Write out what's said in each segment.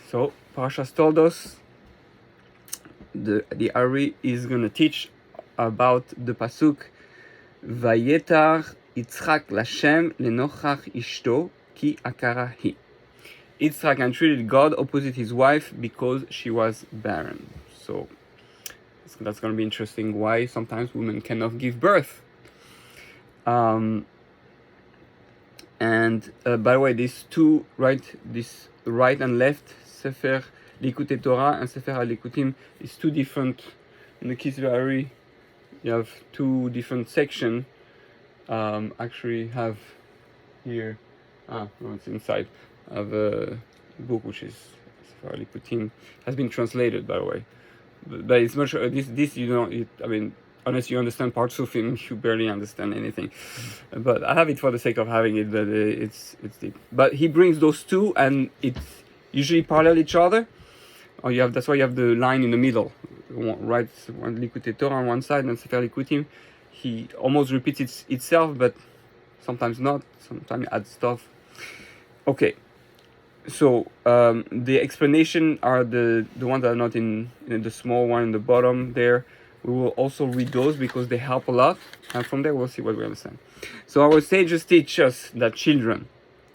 So, Parasha Toldos, the Ari is going to teach about the pasuk Vayetar Yitzchak Lashem lenochach ishto ki akara hi. Yitzchak entreated God opposite his wife because she was barren. So that's going to be interesting why sometimes women cannot give birth. And by the way, these two, this right and left, Sefer Likutei Torah and Sefer HaLikutim, is two different. In the Kisvei Ari, you have two different sections. Actually, have here. No, it's inside. I have a book which is Sefer HaLikutim, has been translated, by the way. But it's much. This you know. I mean, unless you understand parts of him, you barely understand anything. But I have it for the sake of having it. But it's deep. But he brings those two, and it's usually parallel each other. Or you have that's why you have the line in the middle, right? One Likutei Torah on one side and Sefer Likutim. He almost repeats itself, but sometimes not. Sometimes adds stuff. Okay. So the explanation are the ones that are not in the small one in the bottom there. We will also read those because they help a lot, and from there we'll see what we understand. So our sages teach us that children,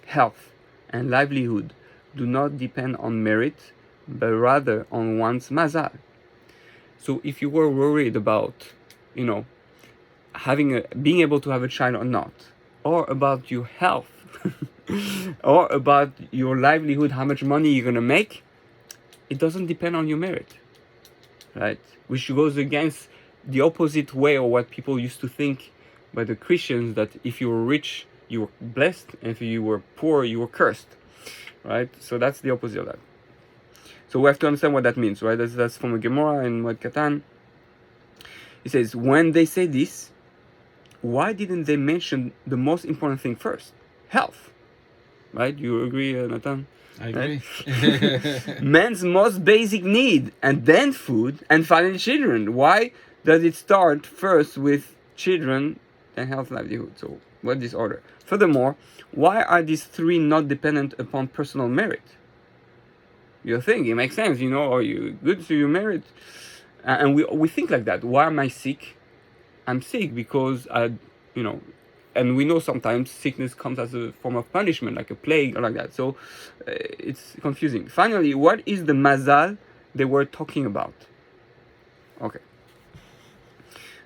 health, and livelihood do not depend on merit, but rather on one's mazal. So if you were worried about, being able to have a child or not, or about your health, or about your livelihood, how much money you're gonna make, it doesn't depend on your merit, right? Which goes against the opposite way of what people used to think by the Christians, that if you were rich, you were blessed, and if you were poor, you were cursed, right? So that's the opposite of that. So we have to understand what that means, right? That's from a Gemara in Moed Katan. It says, when they say this, why didn't they mention the most important thing first? Health. Right? You agree, Nathan? I agree. Right? Man's most basic need, and then food, and finally children. Why does it start first with children, then health, livelihood? So what is order? Furthermore, why are these three not dependent upon personal merit? You think it makes sense, are you good, so you merit? And we think like that. Why am I sick? I'm sick because and we know sometimes sickness comes as a form of punishment, like a plague or like that. So it's confusing. Finally, what is the mazal they were talking about? Okay.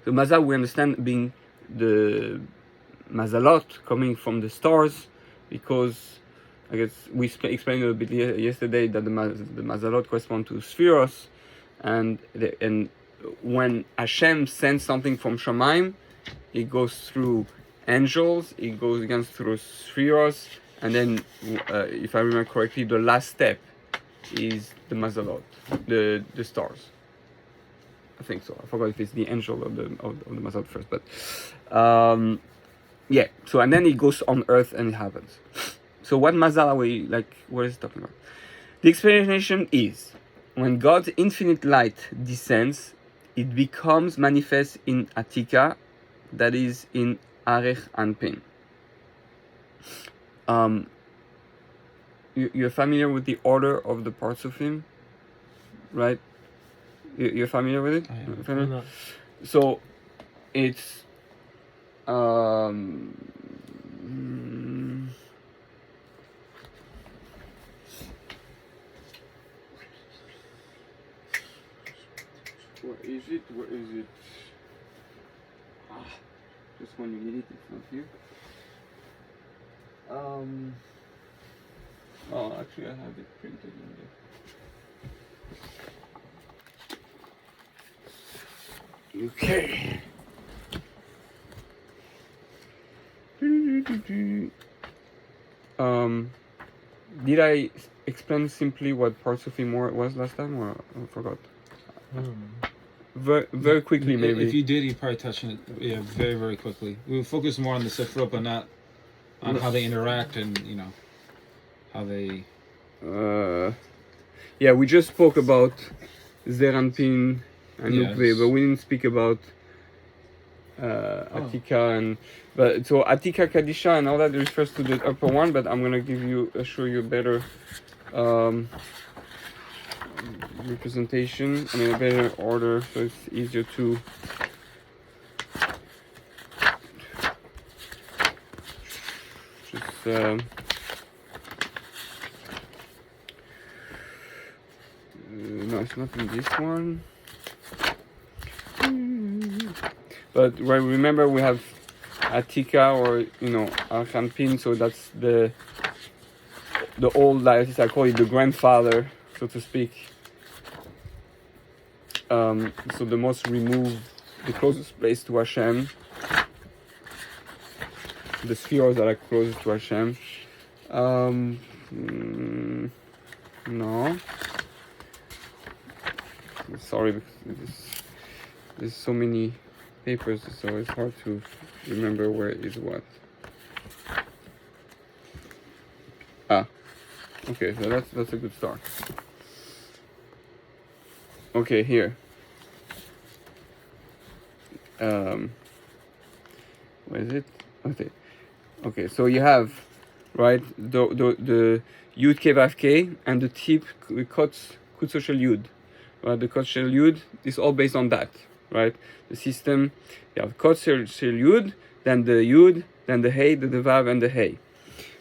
So mazal, we understand being the mazalot coming from the stars, because I guess we explained a bit yesterday that the mazalot correspond to spheros, and when Hashem sends something from Shamayim, it goes through angels, it goes again through spheros, and then, if I remember correctly, the last step is the mazalot, the stars. I think so. I forgot if it's the angel of the mazalot first, but yeah. So and then it goes on earth and it happens. So what mazal are we what is it talking about? The explanation is, when God's infinite light descends, it becomes manifest in Atika, that is in Arech Anpin. You're familiar with the order of the parts of him, right? You're familiar with it? I am. Familiar? So it's Where is it? Just when you need it, it's not here. Actually I have it printed in there. Okay. Did I explain simply what parts of him was last time, or I forgot? Very quickly, maybe. If you did, you probably touched on it, very, very quickly. We would focus more on the Sefirot, but not on how they interact and, how they... Yeah, we just spoke about Zer Anpin and Nukve, but we didn't speak about Atika but so Atika, Kadisha, and all that refers to the upper one. But I'm gonna show you a better representation. I mean, a better order, so it's easier to. Just. No, it's not in this one. But remember, we have Atika, or Arkan Pin, so that's the old diocese. I call it the grandfather, so to speak. So the most removed, the closest place to Hashem, the spheres that are closest to Hashem. No. Sorry, because there's so many papers, so it's hard to remember where is what. Okay, so that's a good start. Okay, here. Where is it? Okay. So you have, right, the Yud K Vav K and the tip Kut Social Yud. Right, the Kut Shel Yud is all based on that, right? The system, you have Kut Shel Yud, then the Yud, then the Hey, the Vav, and the Hey.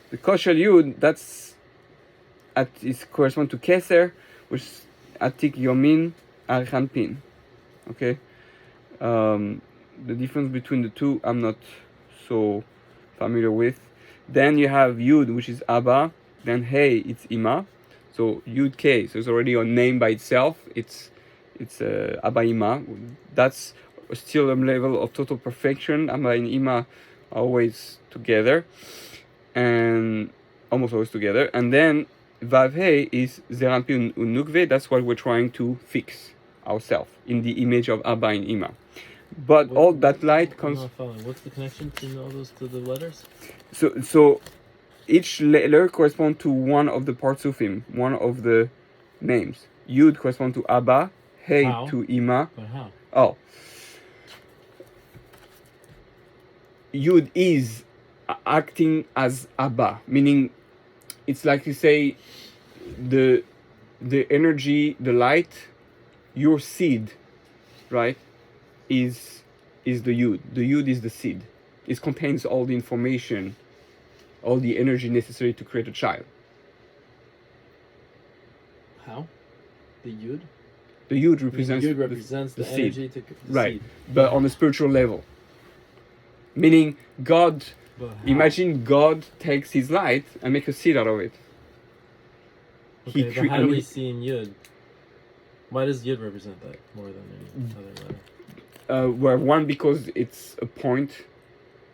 The Kut Shel Yud, it corresponds to Keser, which is Atik Yomin Archan Pin. Okay? The difference between the two, I'm not so familiar with. Then you have Yud, which is Abba, then Hey, it's Ima. So Yud K, so it's already a name by itself. It's Abba Ima. That's still a level of total perfection. Abba and Ima are always together, and almost always together. And then Vav Hey is Zeranpi Unukve. That's what we're trying to fix ourselves in the image of Abba and Ima. But all that light comes. I'm not following. What's the connection between all those to the letters? So each letter corresponds to one of the Partsufim, one of the names. Yud corresponds to Abba, Hey How? to Ima. But how? Oh. Yud is acting as Abba, meaning it's like you say the energy, the light, your seed, right, is the Yud. The Yud is the seed. It contains all the information, all the energy necessary to create a child. How? The Yud? The Yud represents, the Yud represents the seed. energy to the Right, seed. but on a spiritual level. Meaning God, But how? imagine God takes his light and makes a seed out of it. Okay, but how do we see in Yud? Why does Yud represent that more than any other letter? Well, one, because it's a point.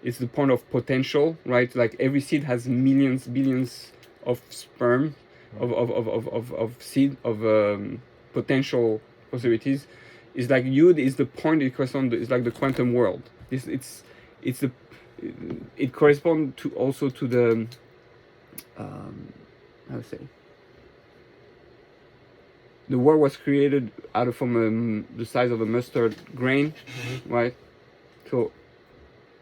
It's the point of potential, right? Like every seed has millions, billions of sperm, of seed, of potential possibilities. It's like Yud is the point. It corresponds. It's like the quantum world. It corresponds to also to the how to say. The world was created from the size of a mustard grain, right? So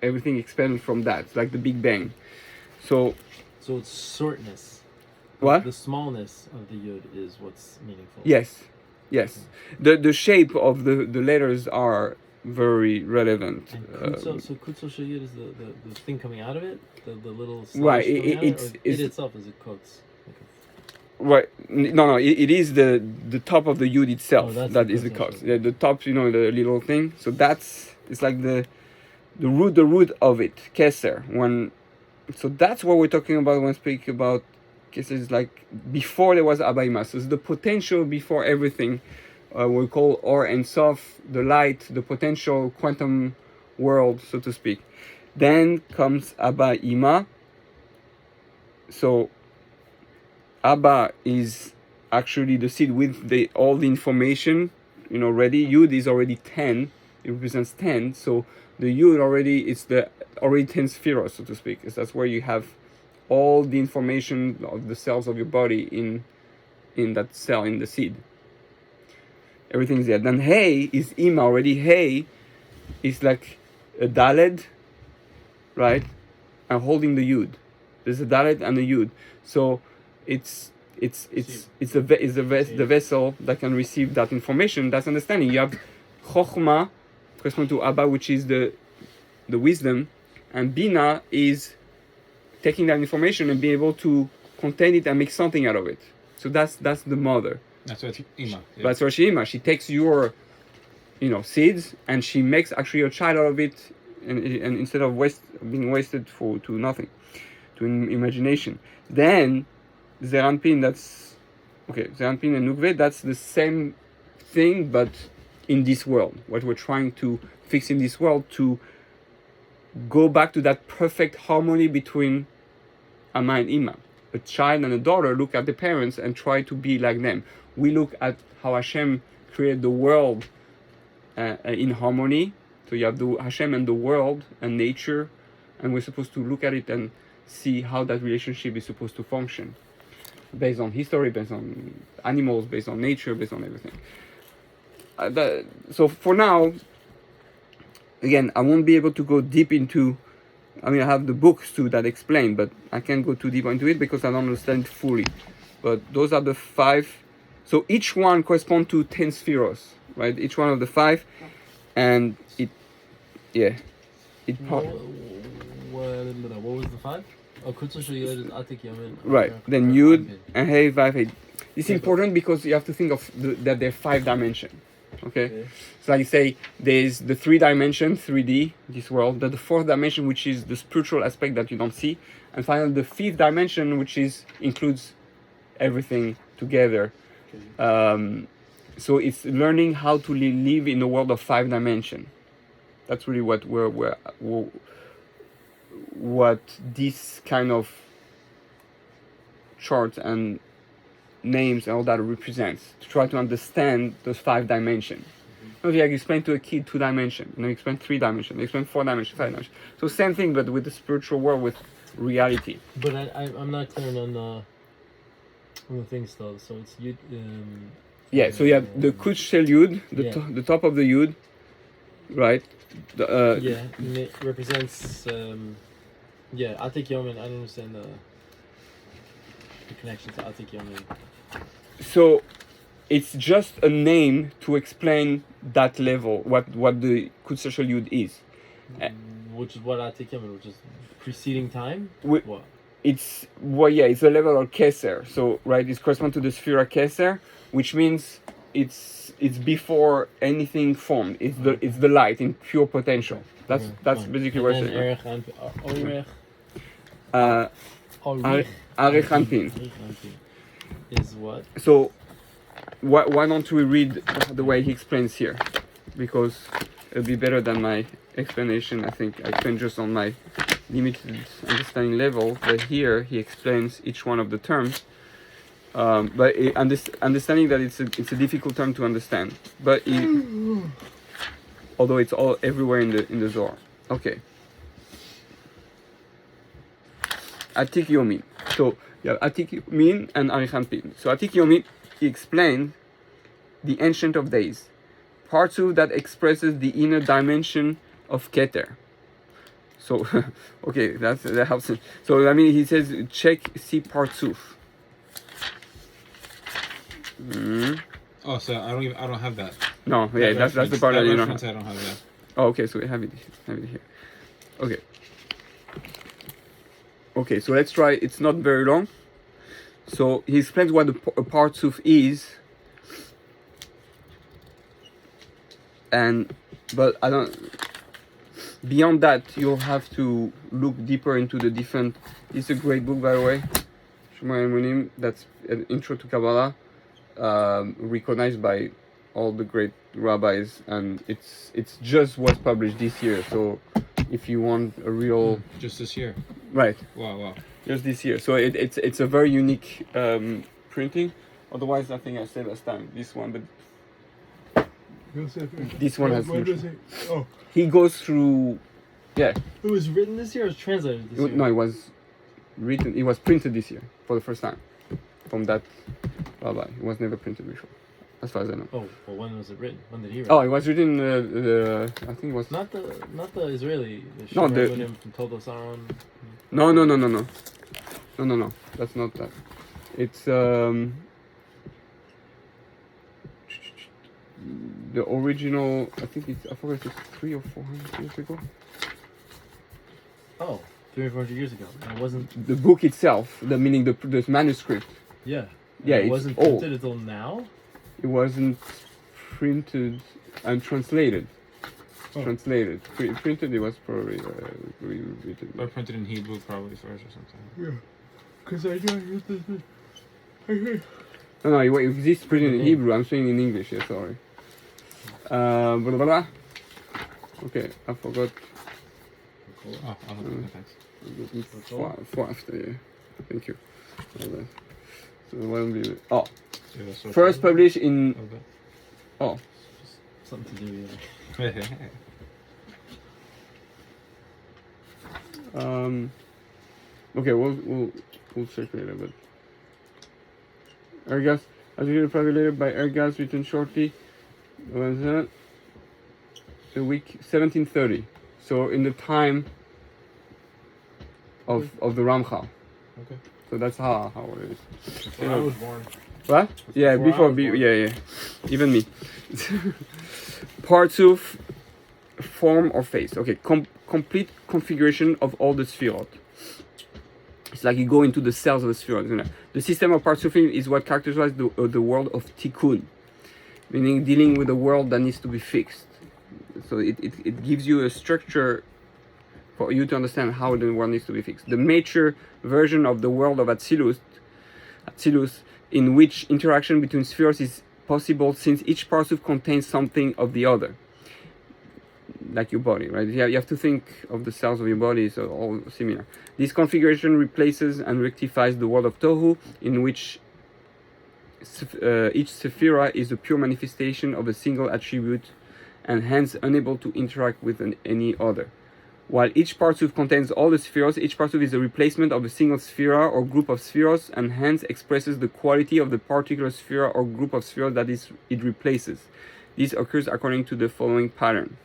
everything expanded from that. It's like the Big Bang. So it's shortness. What? The smallness of the Yud is what's meaningful. Yes. The shape of the letters are very relevant. And so Kutso Shel Yud is the thing coming out of it? The little slash Right, coming out of it's- it? Or it's- it itself is a Kots? Right. No. It is the top of the Yud itself. Oh, that's that the is the potential. cut. The top, the little thing. So it's like the root of it. Keser. So that's what we're talking about when we speak about Keser. Is like before there was Abba Ima. So it's the potential before everything. We call Or and Sof, the light, the potential quantum world, so to speak. Then comes Abba Ima. So Abba is actually the seed with all the information, ready. Yud is already 10. It represents 10. So the Yud it's already 10 spheres, so to speak. That's where you have all the information of the cells of your body in that cell, in the seed. Everything's there. Then Hey is Ima already. Hey is like a Daled, right? And holding the Yud. There's a Dalet and a Yud. So it's the vessel that can receive that information. That's understanding. You have chokhmah, corresponding to Abba, which is the wisdom, and Bina is taking that information and being able to contain it and make something out of it. So that's the mother. That's what Ima. Yeah. That's what Ima. She takes your, seeds, and she makes actually a child out of it, and instead of being wasted to nothing, to imagination. Then Zeranpin, Zeranpin and Nukve, that's the same thing, but in this world. What we're trying to fix in this world, to go back to that perfect harmony between Ama and Ima. A child and a daughter look at the parents and try to be like them. We look at how Hashem created the world in harmony. So you have the Hashem and the world and nature, and we're supposed to look at it and see how that relationship is supposed to function, based on history, based on animals, based on nature, based on everything. So for now, again, I won't be able to go deep into. I have the books too that explain, but I can't go too deep into it because I don't understand it fully. But those are the 5. So each one corresponds to 10 spheros, right? Each one of the 5, and what was the 5? Oh, Kutzusha Yod is Atik Yamin. Right. Then Yud and Hey Vav Hey. It's important because you have to think of that there are 5 dimensions. Okay? So like you say, there's the 3 dimension, 3D, this world. There's the 4th dimension, which is the spiritual aspect that you don't see, and finally the 5th dimension, which includes everything together. So it's learning how to live in a world of 5 dimensions. That's really what this kind of charts and names and all that represents, to try to understand those 5 dimensions. If you explain to a kid 2 dimensions, you explain 3 dimensions, you explain 4 dimensions, 5 dimensions. So same thing, but with the spiritual world, with reality. But I'm not clear on the things though. So it's Yud. So you have the Kuch Shel Yud, the top of the Yud, right? And it represents. Atik Yomin. I don't understand the connection to Atik Yomin. So it's just a name to explain that level, what the Kuch Shel Yud is. Which is what Atik Yomin, which is preceding time. What? It's a level of Keser. So it corresponds to the Sphera Keser, which means it's before anything formed. It's the light in pure potential. That's basically what it's saying. Arich Anpin is what? So why don't we read the way he explains here, because it'll be better than my explanation. I think I explained just on my limited understanding level, but here he explains each one of the terms. But understanding that it's a difficult term to understand, but although it's all everywhere in the Zohar. Okay. Atik Yomin. So you have Atik Yomin and Arich Anpin. So Atik Yomin, he explained the Ancient of Days, part 2 that expresses the inner dimension of Keter. So okay, that helps. So he says see part 2. Oh, so I don't have that. No, that's the part that you don't have. I don't have that. Oh, okay, so we have it here. Okay, so let's try. It's not very long. So he explains what a Partsuf is, but I don't. Beyond that, you'll have to look deeper into the different. It's a great book, by the way. Shema Emunim. That's an intro to Kabbalah, recognized by all the great rabbis, and it's just what's published this year. So if you want a real, just this year, right? Wow. Just this year. So it's a very unique printing. Otherwise, I think I said last time this one, but this one has. He goes through. Yeah. It was written this year or was translated this year? No, it was written. It was printed this year for the first time from that rabbi. It was never printed before, as far as I know. Oh, well, when was it written? When did he write? Oh, it was written. I think it was not the Israeli. No, from Toldos Aaron. No. That's not that. It's the original. I think I forgot, it's 300 or 400 years ago. Oh, 300 or 400 years ago. And it wasn't. The book itself, the meaning the manuscript. Yeah. Yeah, it it's wasn't old. printed until now. It wasn't printed and translated. Oh. Translated. Printed, it was probably rewritten. Or printed in Hebrew probably first or something. Yeah. Because I don't this. No, it exists printed in Hebrew. I'm saying in English. Yeah, sorry. Blah, blah, blah. Okay, I forgot. Oh, thanks. Four after, yeah. Thank you. All that. So one will be. Oh, Yeah, that's so first cool. published in. Okay. Oh, Something to do with okay, we'll check later, but Ergas, as usually probably later by Ergas, written shortly. Was that the week 1730? So in the time of the Ramchal. Okay. So that's how it is. When I was born. What? Yeah, before before. I was Yeah. Even me. Parts of form or face. Okay, complete configuration of all the spherot. It's like you go into the cells of the spherot. The system of Parsufim is what characterizes the world of Tikkun, meaning dealing with a world that needs to be fixed. So it gives you a structure for you to understand how the world needs to be fixed. The mature version of the world of Atzilus, in which interaction between spheres is possible since each parsuf contains something of the other. Like your body, right? You have to think of the cells of your body, so all similar. This configuration replaces and rectifies the world of Tohu, in which each sephira is a pure manifestation of a single attribute and hence unable to interact with any other. While each parsuf contains all the spheres, each parsuf is a replacement of a single sphera or group of spheres and hence expresses the quality of the particular sphera or group of spheres that it replaces. This occurs according to the following pattern.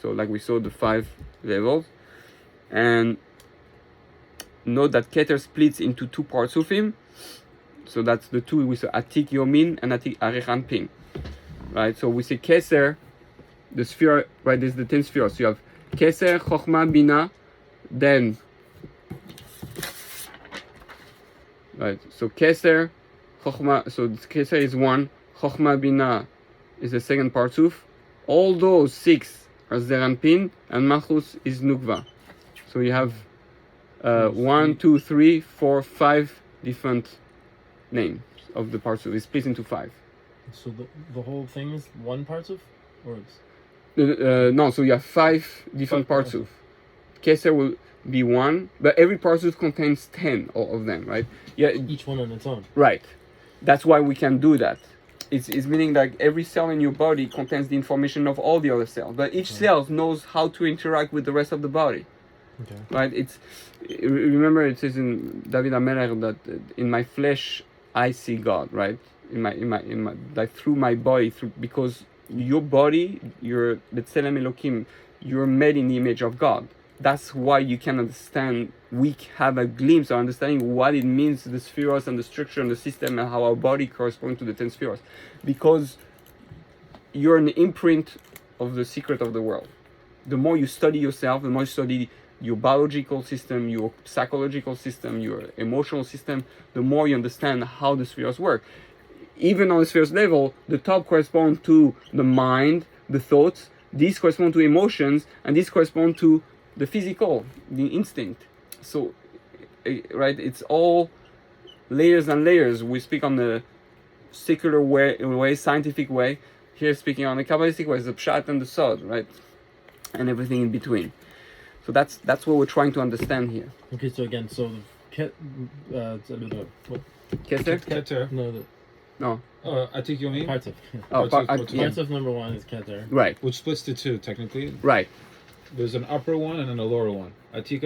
So like we saw the 5 levels. And note that Keter splits into 2 parsufim. So that's the 2 we saw, Atik Yomin and Atik Arechan Pin. Right, so we say Keser, the sphere, right, this is the 10 spheres. So you have Keser, Chochma, Bina, then, right, so Keser, Chochma, so Keser is 1, Chochma, Bina is the second parsuf. All those 6 are Zeranpin, and Malchus is Nukva. So you have 1, 2, 3, 4, 5 different names of the parsuf. It's split into 5. So the whole thing is one parsuf? Or it's... No, so you have 5 different parsuf. Keser will be 1, but every parsuf contains 10 of them, right? Yeah, each one on its own. Right. That's why we can do that. It's meaning like every cell in your body contains the information of all the other cells, but each cell knows how to interact with the rest of the body. Okay. Right? Remember it says in David HaMelech that in my flesh I see God, right? In my like through my body, because your body, you're B'Tselem Elokim, you're made in the image of God. That's why you can understand, we have a glimpse of understanding what it means, the spheres and the structure and the system and how our body corresponds to the 10 spheres. Because you're an imprint of the secret of the world. The more you study yourself, the more you study your biological system, your psychological system, your emotional system, the more you understand how the spheres work. Even on the spheres level, the top corresponds to the mind, the thoughts, these correspond to emotions, and these correspond to the physical, the instinct. So, right, it's all layers and layers. We speak on the secular way, scientific way. Here speaking on the Kabbalistic way, the Pshat and the Sod, right? And everything in between. So that's what we're trying to understand here. Okay, so again, so what? Keter? Keter. No. Atik Yomin. Parsuf. Oh, Parsuf number 1 is Keter. Right. Which splits to 2 technically. Right. There's an upper one and then a lower one. Atik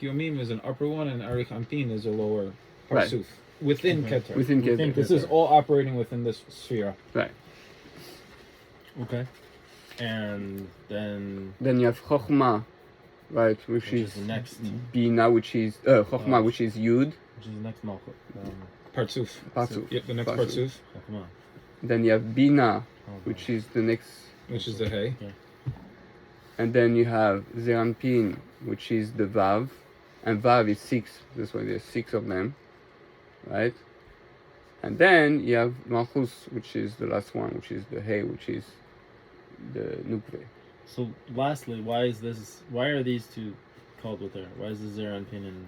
Yomim is an upper one and Arich Ampin is a lower parsuf. Right. Within Keter. Within Keter. This is all operating within this sphere. Right. Okay. And then you have Chochma, right, which is the next Bina, which is Chochma, which is Yud. Which is the next Malchut. Partsuf. Parsuf. Yep, the next Parsuf. Partsuf, Oh, come on. Then you have Bina, Oh, which is the next, which is the hay. and then you have Zeranpin, which is the Vav, and Vav is 6. That's why there's 6 of them, right? And then you have Malchus, which is the last one, which is the hay, which is the Nukve. So lastly, why are these two called what they are? Why is the Zeranpin and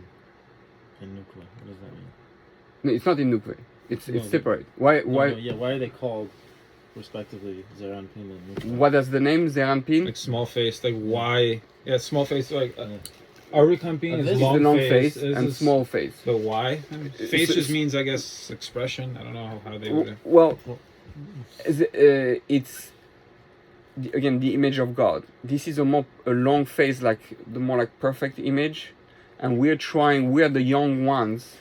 Nukva? What does that mean? No, it's not in Nukve. It's No, separate. Why? No, why are they called respectively Zeranpin and Nukva? What does the name Zeranpin? Like small face, like Y. Yeah, small face, like Arikampin This is is It's the long face This and is small face. The Y. Face It's- just means, I guess, expression. I don't know how they would. Well, it's again the image of God. This is a long face, like the more like perfect image, and we're the young ones,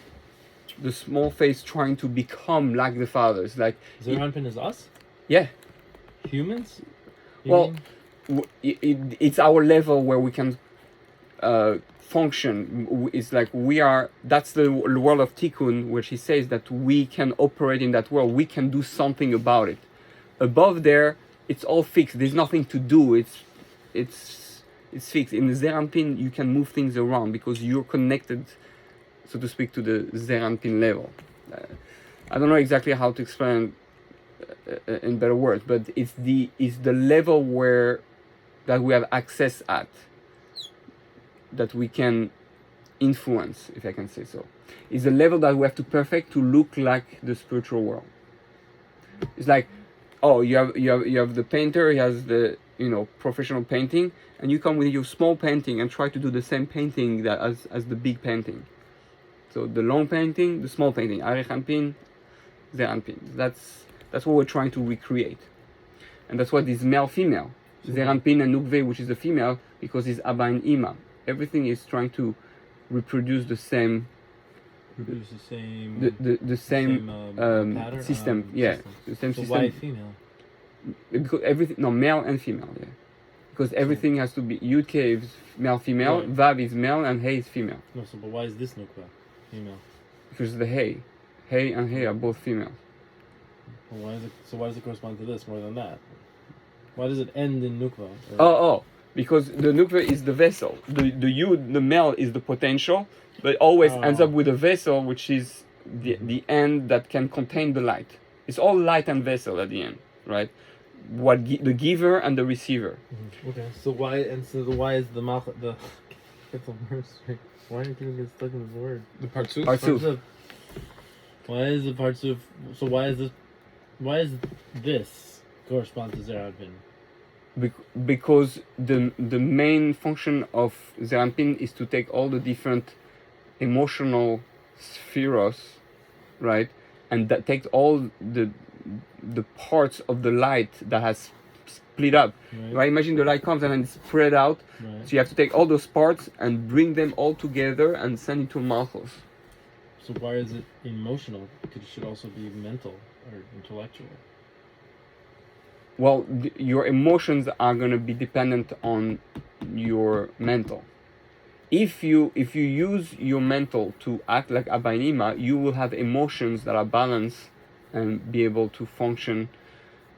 the small face trying to become like the fathers. Like Zeranpin is us? yeah, Humans? You well, mean? it's our level where we can function. It's like that's the world of Tikkun, where she says that we can operate in that world. We can do something about it. Above there, it's all fixed. There's nothing to do. It's fixed. In the Zeranpin, you can move things around because you're connected, so to speak, to the Zeranpin level. I don't know exactly how to explain in better words, but it's the level that we have access at, that we can influence, if I can say so. It's a level that we have to perfect to look like the spiritual world. It's like, oh, you have the painter, he has the professional painting, and you come with your small painting and try to do the same painting as the big painting. So the long painting, the small painting, Arechampin, Zeranpin. That's what we're trying to recreate, and that's what is male-female. Zeranpin and Nukve, which is the female, because it's Abba and Ima. Everything is trying to reproduce the same. Produce the same. The same pattern, system. The same so system. why female? Because everything, male and female. Yeah, because everything has to be Yud K is male, female. Right. Vav is male, and Hey is female. No, but why is this Nukva female? Because the Hey and Hey are both female. Well, why does it correspond to this more than that? Why does it end in Nukva? Because the Nukve is the vessel. The Yud, the male, is the potential, but always ends up with a vessel, which is the end that can contain the light. It's all light and vessel at the end, right? The giver and the receiver. Mm-hmm. Okay. So why is the mouth the? Get the words straight. Why are you going to get stuck in this word? The Partsuf. Parsuf. Why is the Partsuf? So why is this correspond to Zeranpin? Because the main function of Zeranpin is to take all the different emotional spheros, right, and that take all the parts of the light that has split up. Right? Imagine the light comes and then it's spread out. Right. So you have to take all those parts and bring them all together and send it to Malchus. So why is it emotional? Because it should also be mental or intellectual. Well, your emotions are going to be dependent on your mental. If you use your mental to act like Abba and Ima, you will have emotions that are balanced and be able to function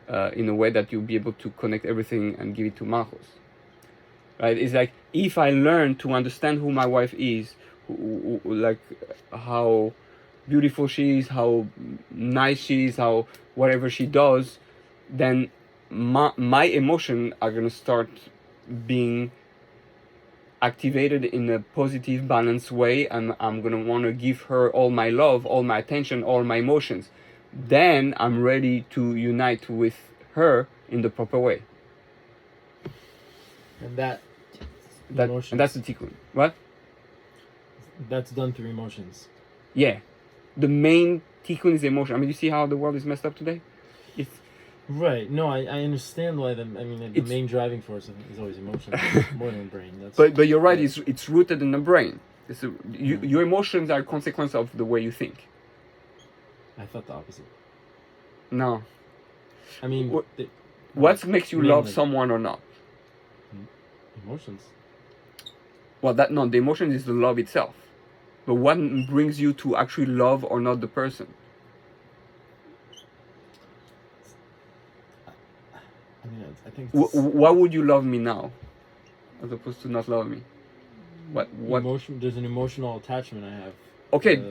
in a way that you'll be able to connect everything and give it to Malchus. Right? It's like, if I learn to understand who my wife is, like how beautiful she is, how nice she is, how whatever she does, then my emotions are going to start being activated in a positive, balanced way, and I'm going to want to give her all my love, all my attention, all my emotions. Then I'm ready to unite with her in the proper way. And that's the tikkun. What? That's done through emotions. Yeah. The main tikkun is emotion. I mean, you see how the world is messed up today? It's right. No, I understand why the main driving force is always emotion, more than brain. But you're right. It's rooted in the brain. Your emotions are a consequence of the way you think. I thought the opposite. No. I mean, what makes you love someone or not? Emotions. Well, the emotion is the love itself. But what brings you to actually love or not the person? mean, I think it's Why would you love me now, as opposed to not love me? What? emotion. There's an emotional attachment I have. Okay,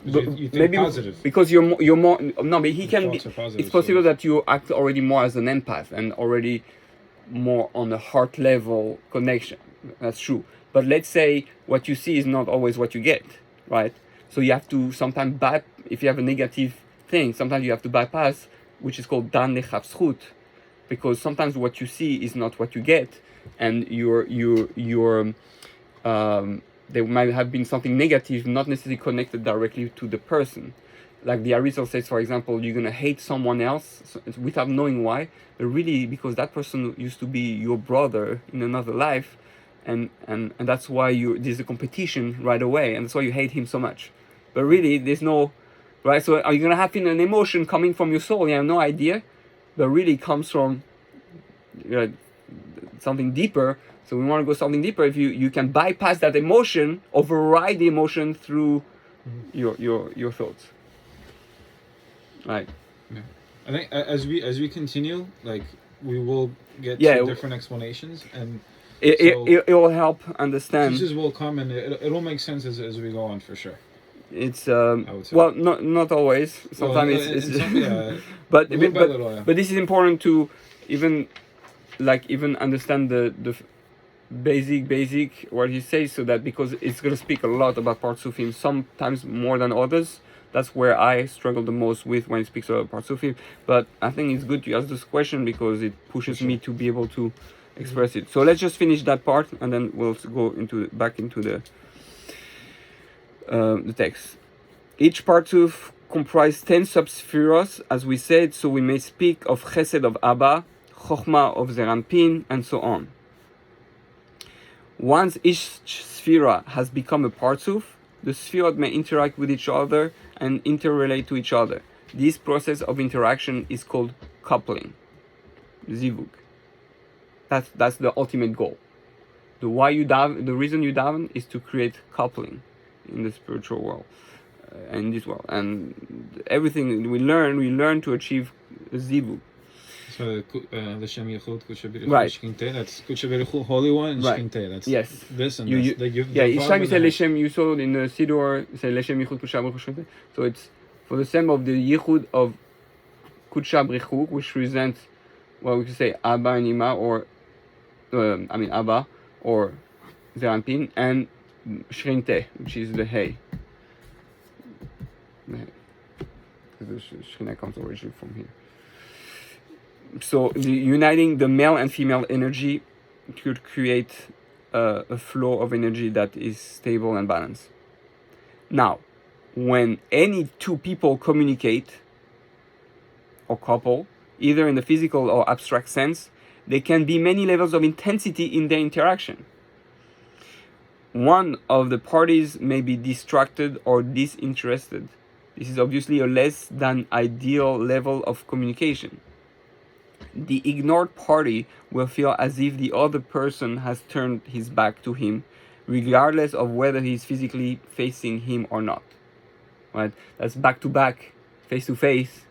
You think maybe positive. because you're more no, but he can be. Thoughts are positive, It's possible so- that you act already more as an empath and already more on the heart level connection. That's true. But let's say what you see is not always what you get, right? So you have to sometimes if you have a negative thing, sometimes you have to bypass, which is called dan lechavzchut, because sometimes what you see is not what you get, and there might have been something negative, not necessarily connected directly to the person. Like the Arizal says, for example, you're gonna hate someone else without knowing why, but really because that person used to be your brother in another life, and that's why there's a competition right away, and that's why you hate him so much. But really, there's no right. So are you gonna have an emotion coming from your soul? You have no idea, but really comes from something deeper. So we want to go something deeper. If you can bypass that emotion, override the emotion through your thoughts. Right. Yeah. I think as we continue, like we will get Yeah, to different explanations, and It will help understand. pieces will come, and it'll make sense as we go on for sure. It's would say. well, not always. Sometimes Well, it's in some, yeah, but little by but, little, yeah. but this is important to even understand the basic what he says, so that because it's going to speak a lot about Partsufim, sometimes more than others. That's where I struggle the most with when he speaks about Partsufim. But I think it's good to ask this question because it pushes me to be able to express it. So let's just finish that part and then we'll go back into the text. Each Partsuf comprised 10 subspheros, as we said, so we may speak of Chesed of Abba, Chochmah of Zeranpin, and so on. Once each sphera has become a Partsuf, the spherot may interact with each other and interrelate to each other. This process of interaction is called coupling, zivug. That's the ultimate goal. The reason you daven is to create coupling in the spiritual world, in this world, and everything we learn to achieve zivug. So the Shem Yechud, Kudsha B'Richu, Right. Shkinte, that's Kudsha B'Richu, Holy One, and Right. Shkinte, that's Yes. this and You- this. Yeah, each time you say Leshem Yisod in the Siddur, you say Leshem Yichud Kudsha B'Richu. So it's for the same of the Yichud of Kudsha B'Richu, which represents, well, we could say Abba and Ima, or Abba or Zeranpin, and Shrinte, which is the Hey. Because the Shrina comes originally from here. So uniting the male and female energy could create a flow of energy that is stable and balanced. Now, when any two people communicate or couple, either in the physical or abstract sense, there can be many levels of intensity in their interaction. One of the parties may be distracted or disinterested. This is obviously a less than ideal level of communication. The ignored party will feel as if the other person has turned his back to him, regardless of whether he is physically facing him or not. Right? That's back to back, face to face.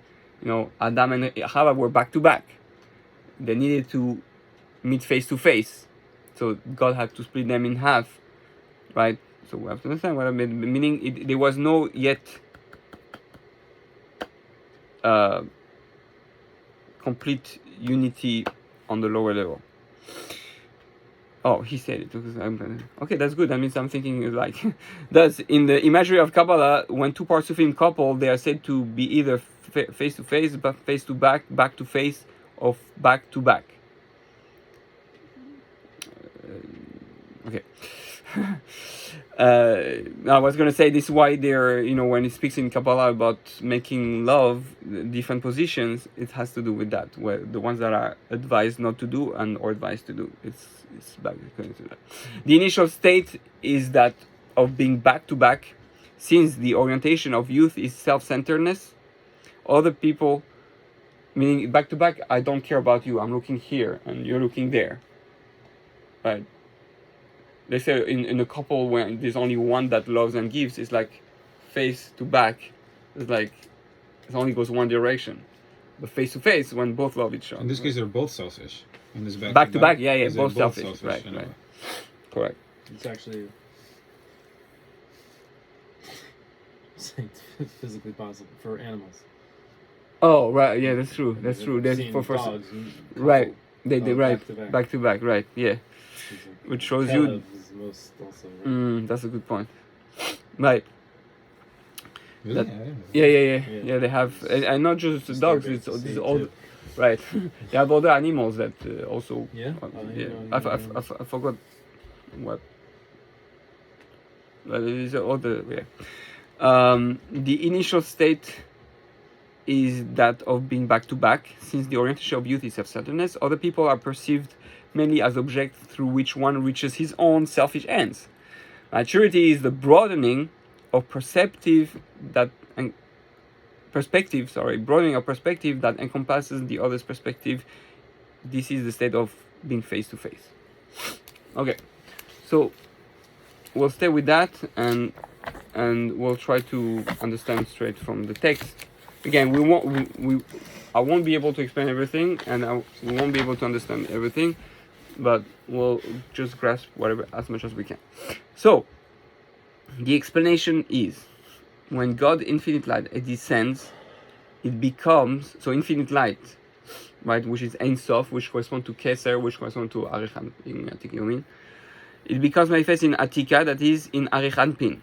Adam and Chava were back to back. They needed to meet face to face, so God had to split them in half. Right? So we have to understand what I mean. Meaning, there was no yet complete unity on the lower level. Oh, he said it. Okay, that's good. That means I'm thinking like, thus in the imagery of Kabbalah, when two parts of him couple, they are said to be either face to face, but face to back, back to face, or back to back. Okay. I was going to say this is why they're, when it speaks in Kabbalah about making love, different positions, it has to do with that, where the ones that are advised not to do or advised to do. It's back according to that. The initial state is that of being back to back, since the orientation of youth is self-centeredness. Other people, meaning back to back, I don't care about you, I'm looking here and you're looking there. Right? They say in a couple when there's only one that loves and gives, it's like face to back. It's like it only goes one direction. But face to face, when both love each other. In this case, they're both selfish. In this Back to back, yeah, they're both selfish. Right, in a right. way. Correct. It's actually physically possible for animals. Oh, right, yeah, that's true. That's I've true. There's seen for dogs right. They right back-to-back. back to back, right? Yeah, which shows you. Caleb is most also, right? That's a good point. Right. Really? That- I didn't know. Yeah. They have, and not just the dogs. It's Disturbing to this see, all, too. right. They have other animals that also. Yeah? Yeah. I I forgot what. But it is other. Yeah. The initial state is that of being back to back. Since the orientation of youth is self-centeredness, other people are perceived mainly as objects through which one reaches his own selfish ends. Maturity is the broadening of perspective that encompasses the other's perspective. This is the state of being face to face. Okay, so we'll stay with that and we'll try to understand straight from the text. Again, I won't be able to explain everything, and we won't be able to understand everything, but we'll just grasp whatever as much as we can. So, the explanation is, when God, infinite light, descends, it becomes, so infinite light, right, which is Ein Sof, which corresponds to Keser, which corresponds to Arich in Atik Yomin, it becomes manifest in Atika, that is in Arich Anpin.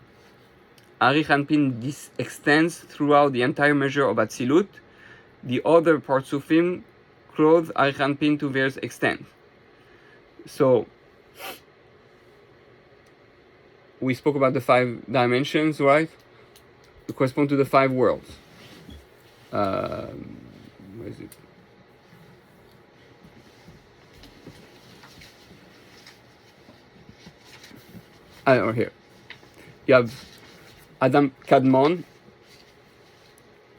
Arich Anpin, this extends throughout the entire measure of Atzilut. The other Partsufim clothe Arich Anpin to various extent. So, we spoke about the 5 dimensions, right? They correspond to the 5 worlds. Where is it? Or here. You have Adam Kadmon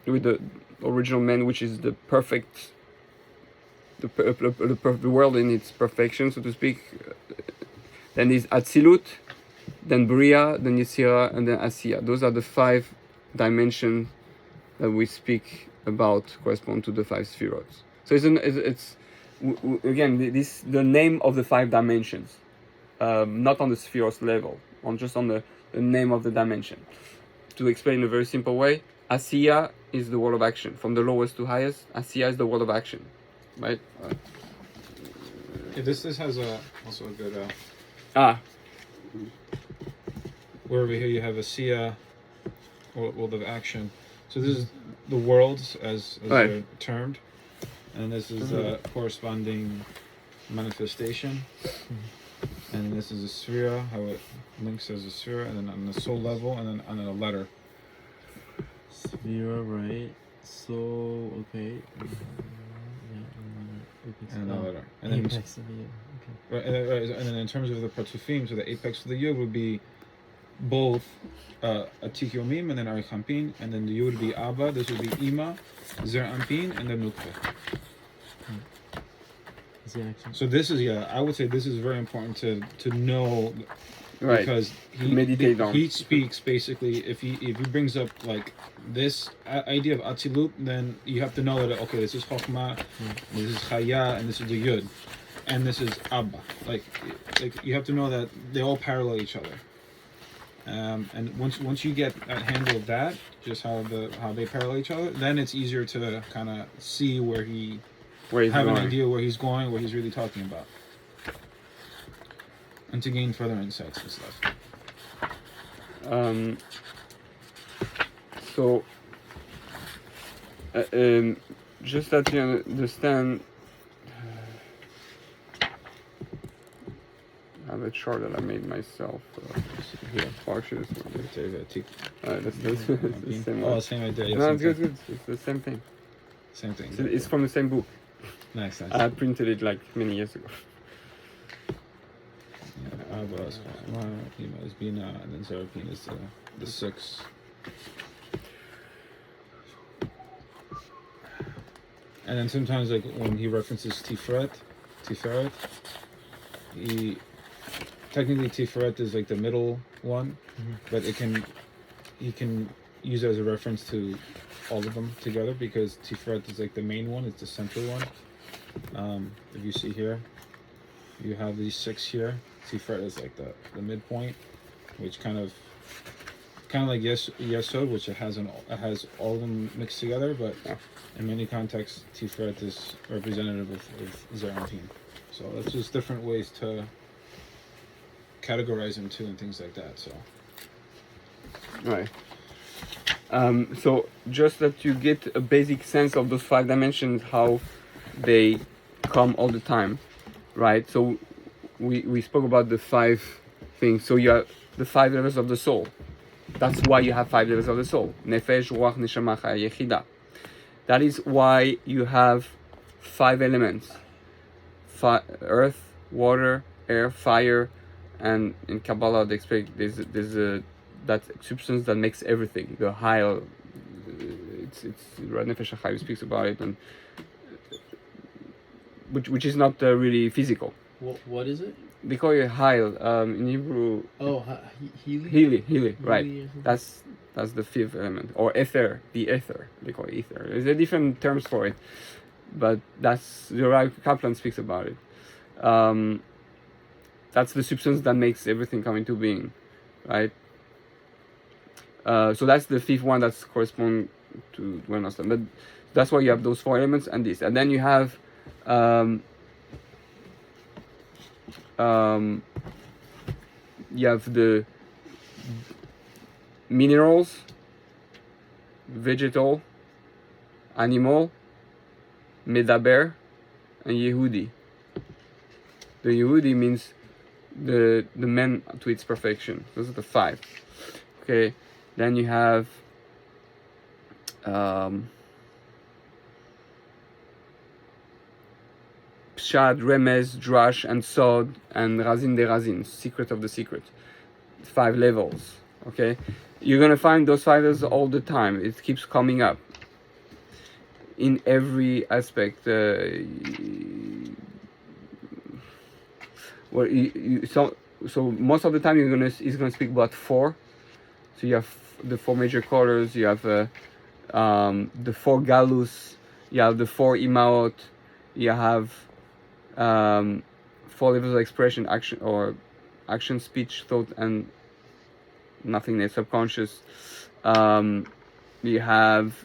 with the original man, which is the perfect, the world in its perfection, so to speak. Then is Atzilut, then Bria, then Yetzirah, and then Asiya. Those are the 5 dimensions that we speak about, correspond to the 5 spheroids. So it's again the name of the 5 dimensions, not on the spheros level, just on the name of the dimension. To explain in a very simple way, Asiya is the world of action. From the lowest to highest, Asiya is the world of action, right? Yeah, this has also a good where over here you have Asiya, world of action. So this is the worlds as right. They're termed, and this is a corresponding manifestation. And this is a sphere, how it links as a sphere, and then on the soul level, and then on a letter. Sphere, right? So, okay. And a letter. And then, apex of the okay. and then in terms of the Partsufim, so the apex of the Yud would be both Atik Yomim and then Arich Anpin, and then the Yud would be Abba, this would be Ima, Zer Anpin, and then Nukve. So this is, I would say this is very important to know, right, because he speaks basically, if he brings up like this idea of Atzilut, then you have to know that, okay, this is Chokhmah, this is Chaya, and this is the Yud, and this is Abba. Like you have to know that they all parallel each other. And once you get a handle of that, just how they parallel each other, then it's easier to kind of see where he's have going. An idea where he's going, what he's really talking about, and to gain further insights and stuff. So, just that you understand, I have a chart that I made myself. Here, Parshas. That's the same one. Oh, same idea. Yeah, no, it's good. It's the same thing. Same thing. It's from the same book. Nice. I printed it like many years ago. Yeah, Abba is Bina, and then Zerapin is the 6. And then sometimes, like when he references Tiferet, he technically Tiferet is like the middle one, but he can use it as a reference to all of them together because Tiferet is like the main one. It's the central one. If you see here, you have these 6 here. Tiferet is like the midpoint, which kind of like Yesod, which it has all of them mixed together, but in many contexts, Tiferet is representative of Zeranpin. So that's just different ways to categorize them too, and things like that. So, right. So just that you get a basic sense of those 5 dimensions, how they come all the time, right? So we spoke about the 5 things. So you have the 5 levels of the soul. That's why you have 5 levels of the soul. Nefesh, Ruach, Neshama, Chaya, Yechida. That is why you have 5 elements. Earth, water, air, fire, and in Kabbalah they explain there's that substance that makes everything. The Hayel, it's Nefesh HaChaim speaks about it, and which is not really physical. What is it? They call it Hayel in Hebrew. Oh, Hili, right? That's the 5th element, or ether, the ether. They call it ether. There's a different terms for it, but that's the Rabbi Kaplan speaks about it. That's the substance that makes everything come into being, right? So that's the 5th one that's correspond to Wednesday. But that's why you have those 4 elements and this, and then you have the minerals, vegetal, animal, medaber, and Yehudi. The Yehudi means the man to its perfection. Those are the 5. Okay, then you have Pshad, Remez, Drash, and Sod, and Razin de Razin, secret of the secret. 5 levels. Okay, you're gonna find those 5 levels all the time. It keeps coming up in every aspect. Well, so most of the time he's gonna speak about 4. So you have the 4 major colors. You have the 4 galus. You have the 4 imaot. You have 4 levels of expression: action, speech, thought, and nothingness, subconscious. You have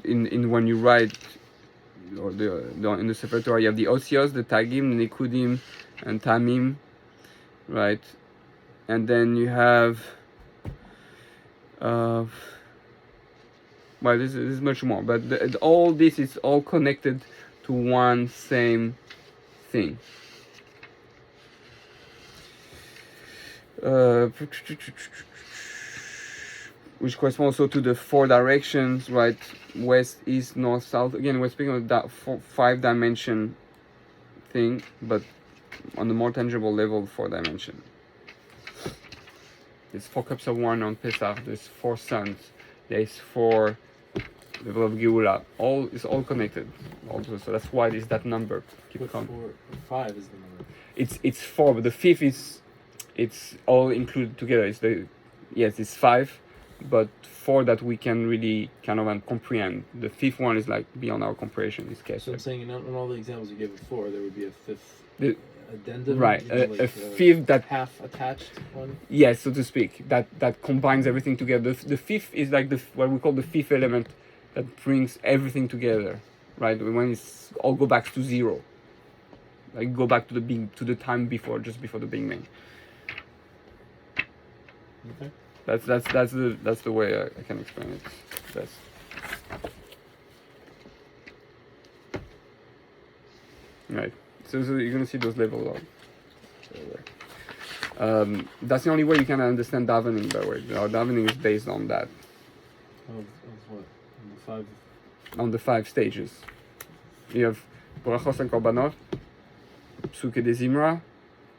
in when you write, or in the Sefer Torah, you have the Osios, the Tagim, the Nikudim, and Tamim, right? And then you have this is much more, but all this is all connected to one same thing. Which corresponds also to the 4 directions, right? West, east, north, south. Again, we're speaking of that 5-dimension thing, but on the more tangible level, 4-dimension. There's 4 cups of wine on Pesach. There's 4 suns. There's 4 level of Geula. It's all connected. So that's why it's that number. Keep coming. 5 is the number. It's 4, but the 5th is it's all included together. It's 5, but 4 that we can really kind of comprehend. The 5th one is like beyond our comprehension. So I'm saying in all the examples you gave before, there would be a 5th addendum, right? A 5th that half attached one. Yes, so to speak, that combines everything together. The 5th is like what we call the 5th element that brings everything together, right? When it's all go back to 0, like go back to the time before, just before the Big Bang. Okay. That's the way I can explain it best. Right. So you're gonna see those levels. That's the only way you can understand davening. By the way, davening is based on that. Of what? On the 5 stages. You have brachos and korbanot, psuke de zimra,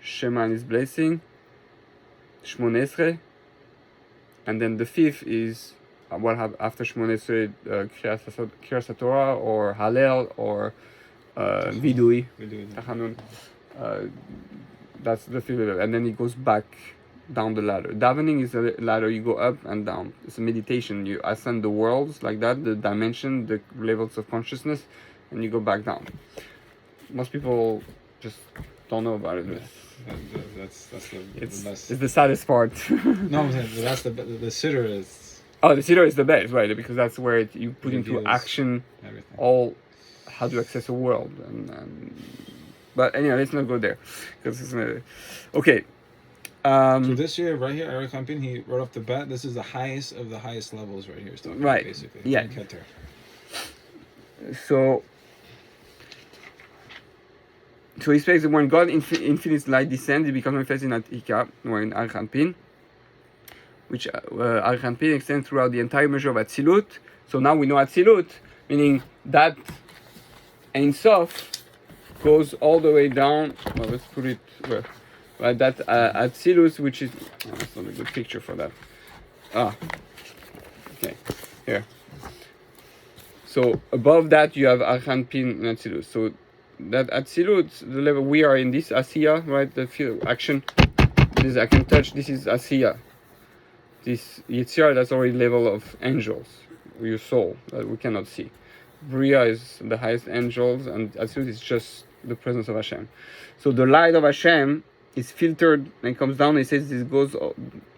shema and his blessing, shmone esrei, and then the 5th is what have after shmone esrei, kriyas Torah or halel or vidui, tachanun. That's the 5th level, and then it goes back down the ladder. Davening is a ladder, you go up and down. It's a meditation. You ascend the worlds like that, the dimension, the levels of consciousness, and you go back down. Most people just don't know about it. That's the best. It's the saddest part. No, I'm saying that's the siddur is. Oh, the siddur is the best, right? Because that's where you put into reveals action everything. all how to access a world. But anyway, let's not go there because it's okay. So this year, right here, Eric Hampin, he right off the bat, this is the highest of the highest levels right here. Talking Right. Basically. Yeah. In Keter. So he expects that when God infinite light descends, it becomes manifest in Atika, or in Eric Hampin, which Eric Hampin extends throughout the entire measure of Atzilut. So now we know Atzilut, meaning that Ein Sof goes all the way down. Well, let's put it where. Right, that Atzilus, which is that's not a good picture for that. Okay, here. So above that you have Archanpin and Atzilus. So that Atzilus, the level we are in this Asiya, right? The field action. This I can touch. This is Asiya. This Yetzirah, that's already level of angels, your soul that we cannot see. Bria is the highest angels, and Atzilus is just the presence of Hashem. So the light of Hashem is filtered and comes down. It says this goes.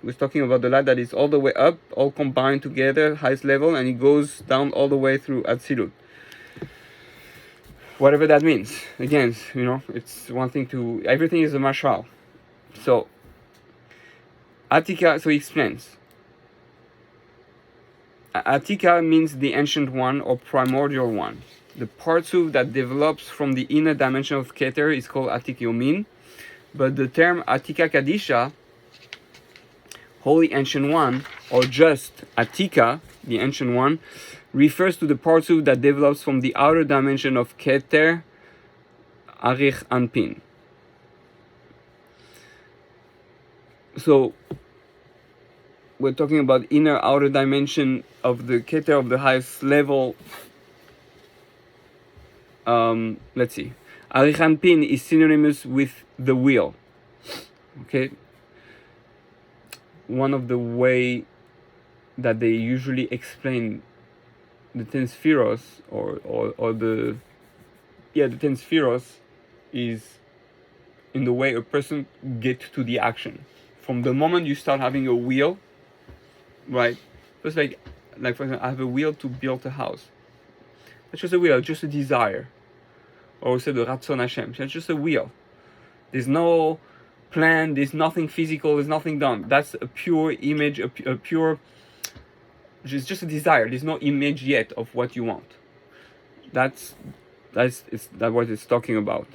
We're talking about the light that is all the way up, all combined together, highest level, and it goes down all the way through Atzilut. Whatever that means. Again, it's one thing to. Everything is a mashal. So Atika. So he explains. Atika means the ancient one or primordial one. The partsuf that develops from the inner dimension of Keter is called Atik Yomin. But the term Atika Kadisha, Holy Ancient One, or just Atika, the Ancient One, refers to the partsuf that develops from the outer dimension of Keter, Arich Anpin. So, we're talking about inner outer dimension of the Keter of the highest level. Let's see. Arich Anpin is synonymous with the wheel. Okay. One of the way that they usually explain the 10 spheros or the 10 spheros is in the way a person gets to the action. From the moment you start having a wheel, right? Just like for example, I have a wheel to build a house. It's just a wheel, just a desire. Or we say the Ratzon Hashem. It's just a wheel. There's no plan, there's nothing physical, there's nothing done. That's a pure image, a pure... It's just a desire. There's no image yet of what you want. That's what it's talking about.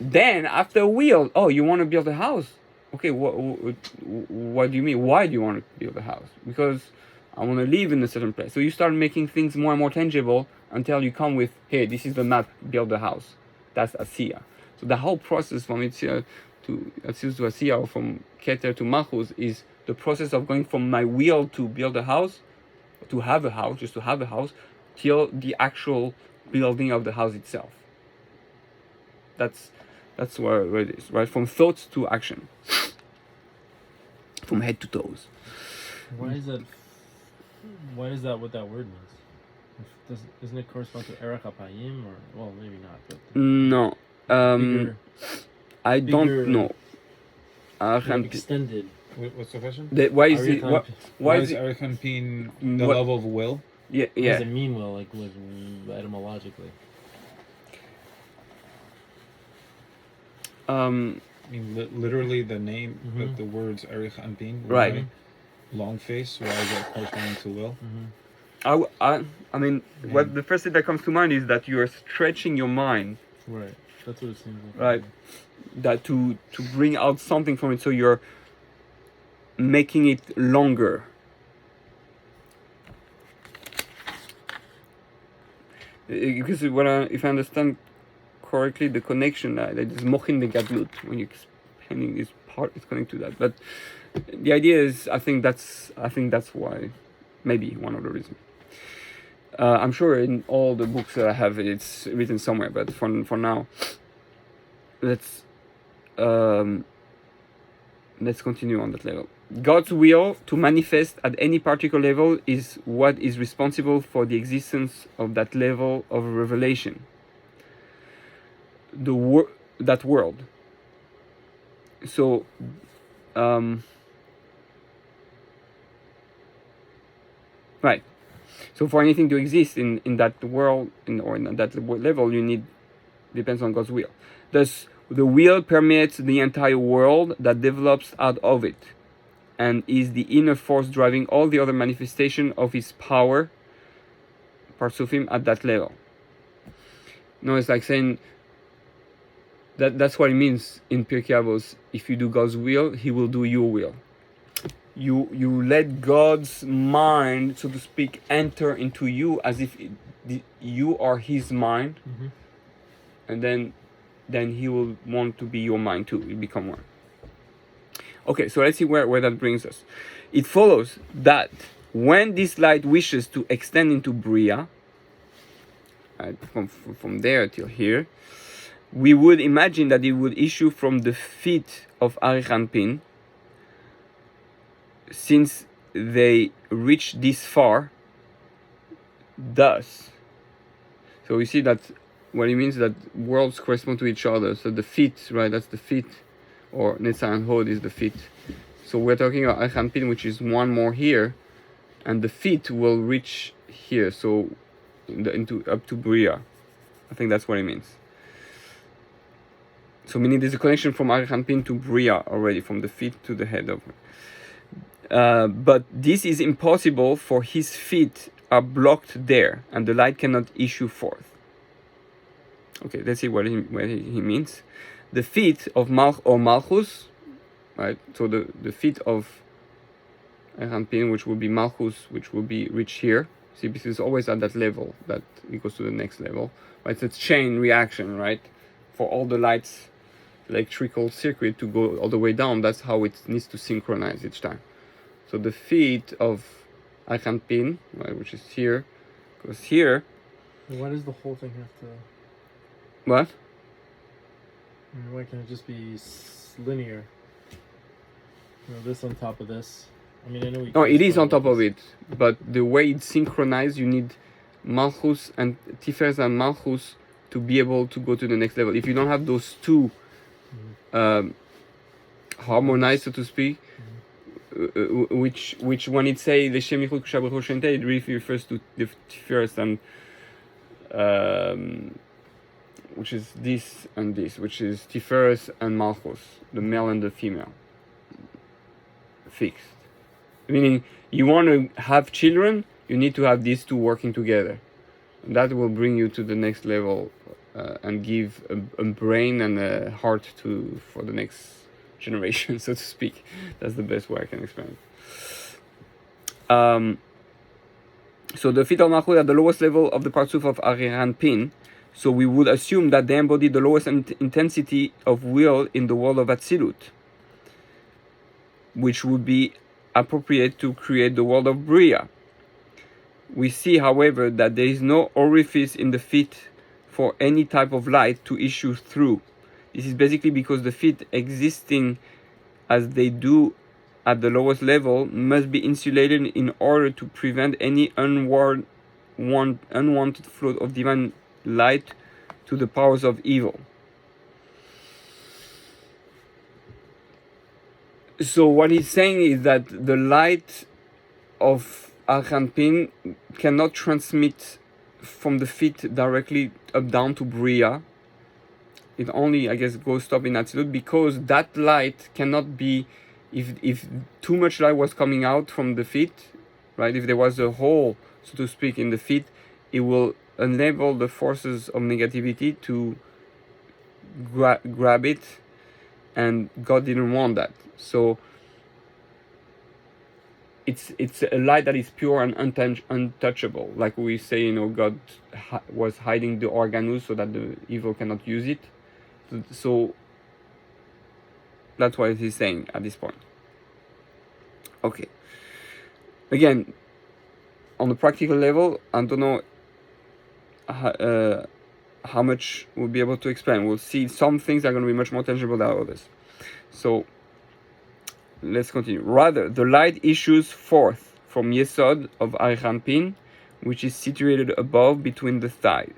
Then, after a wheel, you want to build a house. Okay, what do you mean? Why do you want to build a house? Because I want to live in a certain place. So you start making things more and more tangible until you come with, hey, this is the map, build a house. That's Asiya. So the whole process from Asiya to Asiya, or from Keter to Malchus, is the process of going from my will to build a house, to have a house, just to have a house, till the actual building of the house itself. That's where it is, right? From thoughts to action. From head to toes. Why is that what that word means? Doesn't it correspond to Erech HaPayim, or well, maybe not, but no, I don't know. Extended. What's the question? Why is it? Why is Erech Hampin the level of will? Yeah. What does it mean will, like etymologically? I mean, literally the name, the words Erech Hampin. Right. Long face. Why is that corresponding to will? I mean, what the first thing that comes to mind is that you are stretching your mind. Right. That's what it seems like. Right. That to bring out something from it, so you're making it longer. Because if I understand correctly, the connection that is mochin the gadlut, when you're explaining this part, is connected to that. But the idea is, I think that's why, maybe one of the reasons. I'm sure in all the books that I have, it's written somewhere. But for now, let's let's continue on that level. God's will to manifest at any particular level is what is responsible for the existence of that level of revelation. That world. So, right. So for anything to exist in that world, or in that level, depends on God's will. Thus, the will permeates the entire world that develops out of it, and is the inner force driving all the other manifestation of his power, parts of him, at that level. No, it's like saying that's what it means in Pirkei Avos. If you do God's will, he will do your will. You let God's mind, so to speak, enter into you as if you are his mind, and then he will want to be your mind too. You become one. Okay, so let's see where that brings us. It follows that when this light wishes to extend into Bria, from there till here, we would imagine that it would issue from the feet of Arichampin, since they reach this far. Thus, so we see that what it means that worlds correspond to each other. So the feet, right? That's the feet, or Netzach and Hod is the feet. So we're talking about Arichampin, which is one more here, and the feet will reach here. So up to Bria. I think that's what it means. So meaning there's a connection from Arichampin to Bria already, from the feet to the head of it. But this is impossible, for his feet are blocked there, and the light cannot issue forth. Okay, let's see what he means. The feet of Malchus, right? So the feet of Arichampin, which will be Malchus, which will be reached here. See, this is always at that level that it goes to the next level. Right? So it's chain reaction, right? For all the lights, electrical circuit to go all the way down. That's how it needs to synchronize each time. So the feet of Arichampin, right, which is here, goes here. Why does the whole thing have to? What? I mean, why can't it just be linear? This on top of this. I mean, I know. No, it is on top of it, but the way it's synchronized, you need Malchus and Tiferet and Malchus to be able to go to the next level. If you don't have those two harmonized, so to speak, which when it say the Shem Yichud Kshav Shente, it really refers to the Tiferet and which is this and this, which is Tiferet and Malchus, the male and the female, fixed. Meaning, you want to have children, you need to have these two working together. And that will bring you to the next level and give a brain and a heart for the next generation, so to speak. That's the best way I can explain it. So the feet of Malchut are the lowest level of the Partsuf of Arichampin. So we would assume that they embody the lowest intensity of will in the world of Atzilut, which would be appropriate to create the world of Bria. We see, however, that there is no orifice in the feet for any type of light to issue through. This is basically because the feet, existing as they do at the lowest level, must be insulated in order to prevent any unwanted flow of divine light to the powers of evil. So what he's saying is that the light of Arichampin cannot transmit from the feet directly up down to Bria. It only, I guess, goes up in Atzilut, because that light cannot be, if too much light was coming out from the feet, right? If there was a hole, so to speak, in the feet, it will enable the forces of negativity to grab it, and God didn't want that. So it's a light that is pure and untouchable. Like we say, God was hiding the organus so that the evil cannot use it. So that's what he's saying at this point. Okay. Again, on the practical level, I don't know how much we'll be able to explain. We'll see some things are going to be much more tangible than others. So let's continue. Rather, the light issues forth from Yesod of Arichanpin, which is situated above between the thighs.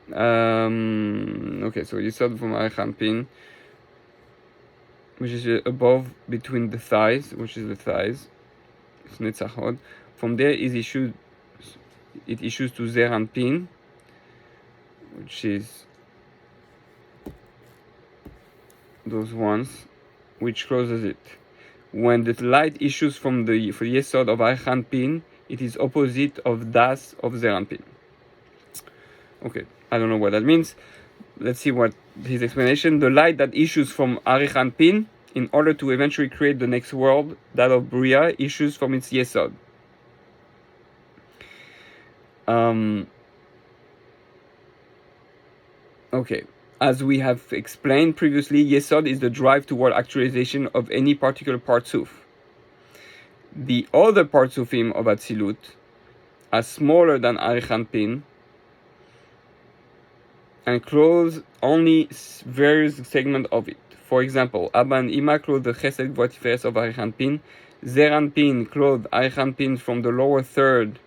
Okay, so Yesod from Arichanpin, which is above between the thighs, which is the thighs. It's Netzachod. From there it issues to Zeranpin, which is those ones, which closes it. When the light issues from the Yesod of Arichanpin, it is opposite of Das of Zeranpin. Okay, I don't know what that means. Let's see what his explanation. The light that issues from Arichanpin, in order to eventually create the next world, that of Bria, issues from its Yesod. Okay, as we have explained previously, Yesod is the drive toward actualization of any particular Partsuf. The other Partsufim of Atzilut are smaller than Arichanpin and clothe only various segments of it. For example, Abba and Ima clothe the Chesed Gvatiferes of Arichanpin. Zeranpin clothe Arichanpin from the lower third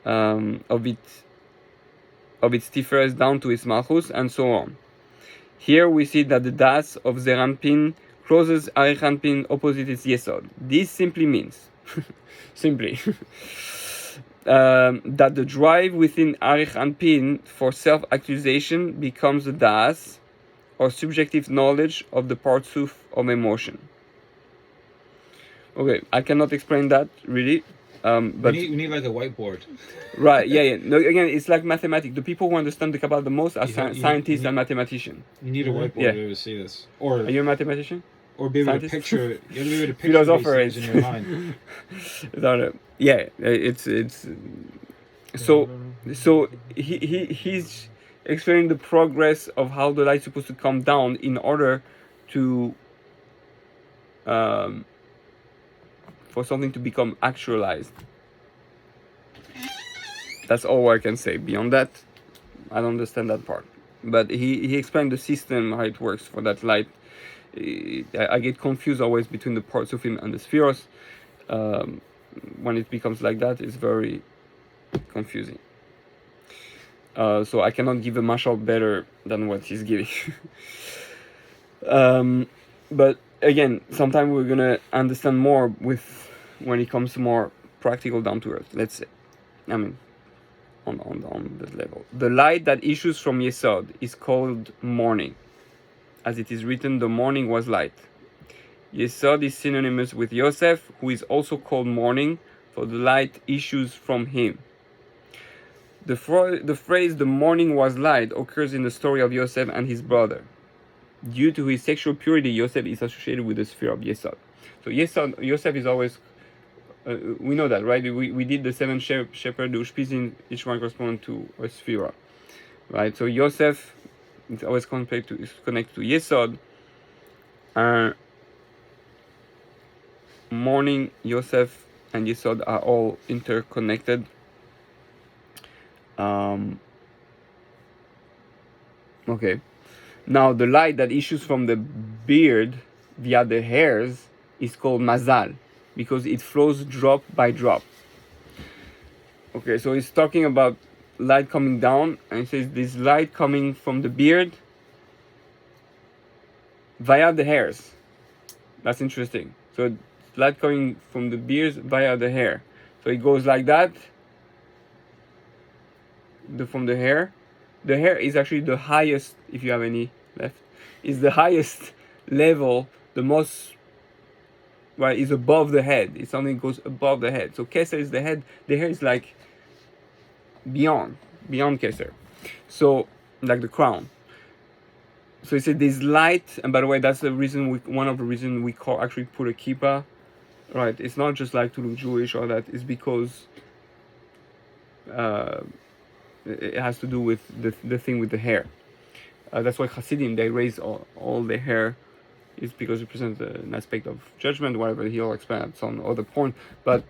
of its Tiferes down to its Malchus, and so on. Here we see that the Das of Zeranpin closes Arichanpin opposite its Yesod. This simply means, that the drive within Arichanpin for self-accusation becomes the Das, or subjective knowledge of the Partsuf of emotion. Okay, I cannot explain that really. But we need like a whiteboard. Right, yeah. No, again, it's like mathematics. The people who understand the Kabbalah the most are scientists and mathematics. You need a whiteboard to see this. Or are you a mathematician? Or be able to picture. You have to be able to picture these things in your mind. It's so he's explaining the progress of how the light is supposed to come down in order to for something to become actualized. That's all I can say. Beyond that, I don't understand that part. But he explained the system, how it works for that light. I get confused always between the parts of him and the spheros. When it becomes like that, it's very confusing. So I cannot give a mashal better than what he's giving. But again, sometimes we're gonna understand more when it comes to more practical, down to earth. Let's say, I mean, on that level, the light that issues from Yesod is called morning, as it is written, "The morning was light." Yesod is synonymous with Yosef, who is also called morning, for the light issues from him. The phrase "the morning was light" occurs in the story of Yosef and his brother. Due to his sexual purity, Yosef is associated with the sphere of Yesod. So Yosef is always, we know that, right? We did the seven shepherd, the Ushpizin, each one corresponding to a sphere, right? So Yosef is always connected to Yesod. Morning, Yosef, and Yesod are all interconnected. Okay. Now, the light that issues from the beard via the hairs is called mazal, because it flows drop by drop. Okay, so it's talking about light coming down, and it says this light coming from the beard via the hairs. That's interesting. So light coming from the beard via the hair. So it goes like that. From the hair. The hair is actually the highest, if you have any left, is the highest level, the most, right, is above the head. It's something that goes above the head. So Keser is the head, the hair is like beyond Keser. So, like the crown. So he said this light, and by the way, that's the reason one of the reasons we put a kippah, right? It's not just like to look Jewish or that, it's because it has to do with the thing with the hair. That's why Hasidim, they raise all their hair, is because it presents an aspect of judgment, whatever. He'll explain at some other point. But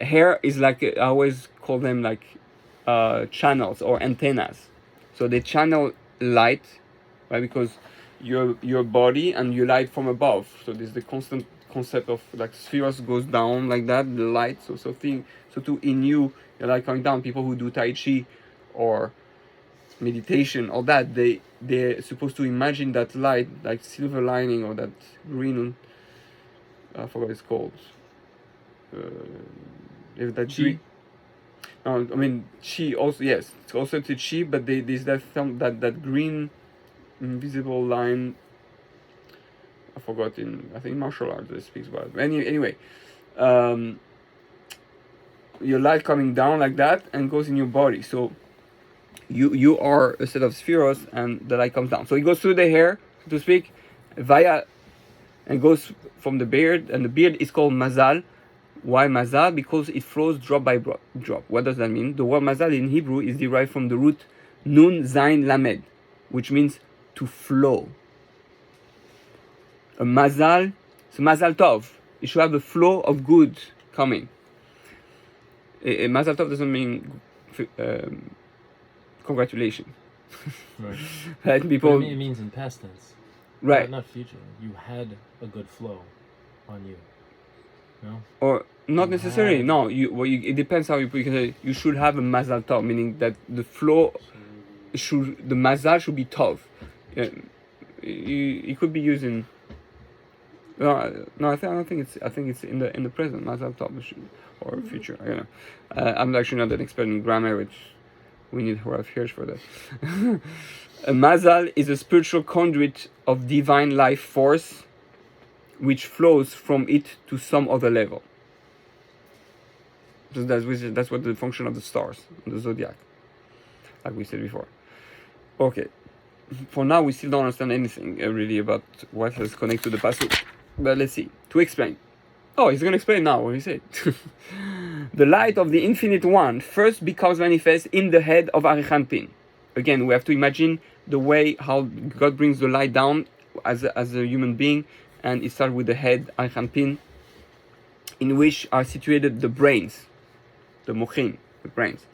hair is like, I always call them like channels or antennas. So they channel light, right? Because your body and you light from above. So there's the constant concept of like spheres goes down like that, the light. So too in you, you're like coming down. People who do Tai Chi or meditation, all that, they're supposed to imagine that light, like silver lining or that green. I forgot what it's called. If that Chi. I mean chi also, yes, it's also to chi, but there's that film that green invisible line. I forgot I think martial arts that speaks about it. Anyway, your light coming down like that and goes in your body. So you are a set of spheres and the light comes down. So it goes through the hair, so to speak, via and goes from the beard, and the beard is called mazal. Why mazal? Because it flows drop by drop. What does that mean? The word mazal in Hebrew is derived from the root nun zayin lamed, which means to flow. A mazal, it's a mazal tov. It should have a flow of good coming. A mazal tov doesn't mean congratulations. Right. Right? People. It means in past tense. Right. Not future. You had a good flow on you. No? Or not necessarily. No. It depends how you put it. You should have a mazal tov, meaning that the flow the mazal should be tov. It could be used in. No, I think it's in the present mazal tov or future. I don't know. I'm actually not an expert in grammar, which we need Horav Hirsch for that. A mazal is a spiritual conduit of divine life force, which flows from it to some other level. So that's what the function of the stars, the zodiac, like we said before. Okay, for now we still don't understand anything really about what has connected to the pasuk, but let's see. To explain. Oh, he's going to explain now what he said. The light of the Infinite One first becomes manifest in the head of Arichanpin. Again, we have to imagine the way how God brings the light down as a human being, and it starts with the head, Arichanpin, in which are situated the brains, the mochin, the brains.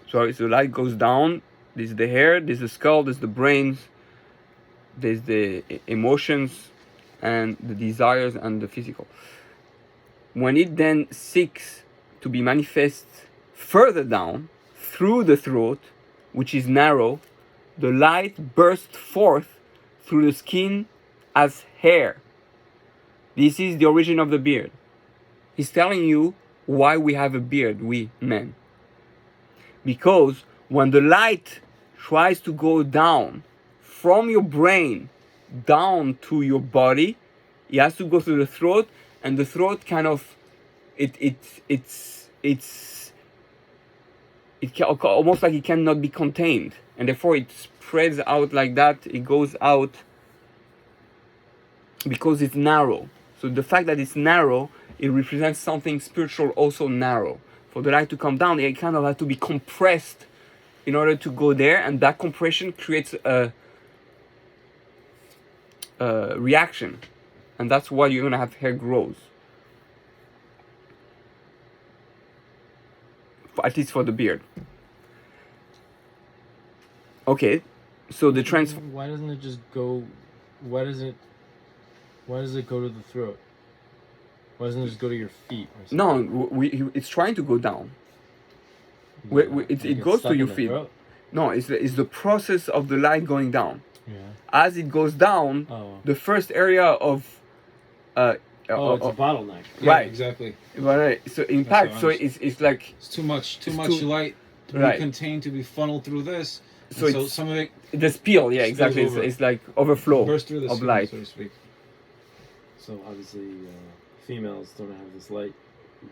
So the light goes down, there's the hair, there's the skull, there's the brains, there's the emotions, and the desires, and the physical. When it then seeks to be manifest further down through the throat, which is narrow, the light bursts forth through the skin as hair. This is the origin of the beard. He's telling you why we have a beard, we men. Because when the light tries to go down from your brain down to your body, it has to go through the throat, and the throat kind of it's almost like it cannot be contained, and therefore it spreads out like that. It goes out because it's narrow. So the fact that it's narrow, it represents something spiritual also narrow. For the light to come down, it kind of has to be compressed in order to go there, and that compression creates a reaction, and that's why you're gonna have hair grows. At least for the beard. Okay, so the Why doesn't it just go? Why does it go to the throat? Why doesn't it just go to your feet? Or something? No, it's trying to go down. It goes to your feet. No, it's the process of the light going down. Yeah. As it goes down, the first area of it's a bottleneck. Yeah, right, exactly. Right. So impact. So it's like it's too much light to be contained, to be funneled through this. So some of it. The spill, yeah, exactly. It's like overflow burst through the of skin, light, so to speak. So obviously, females don't have this light.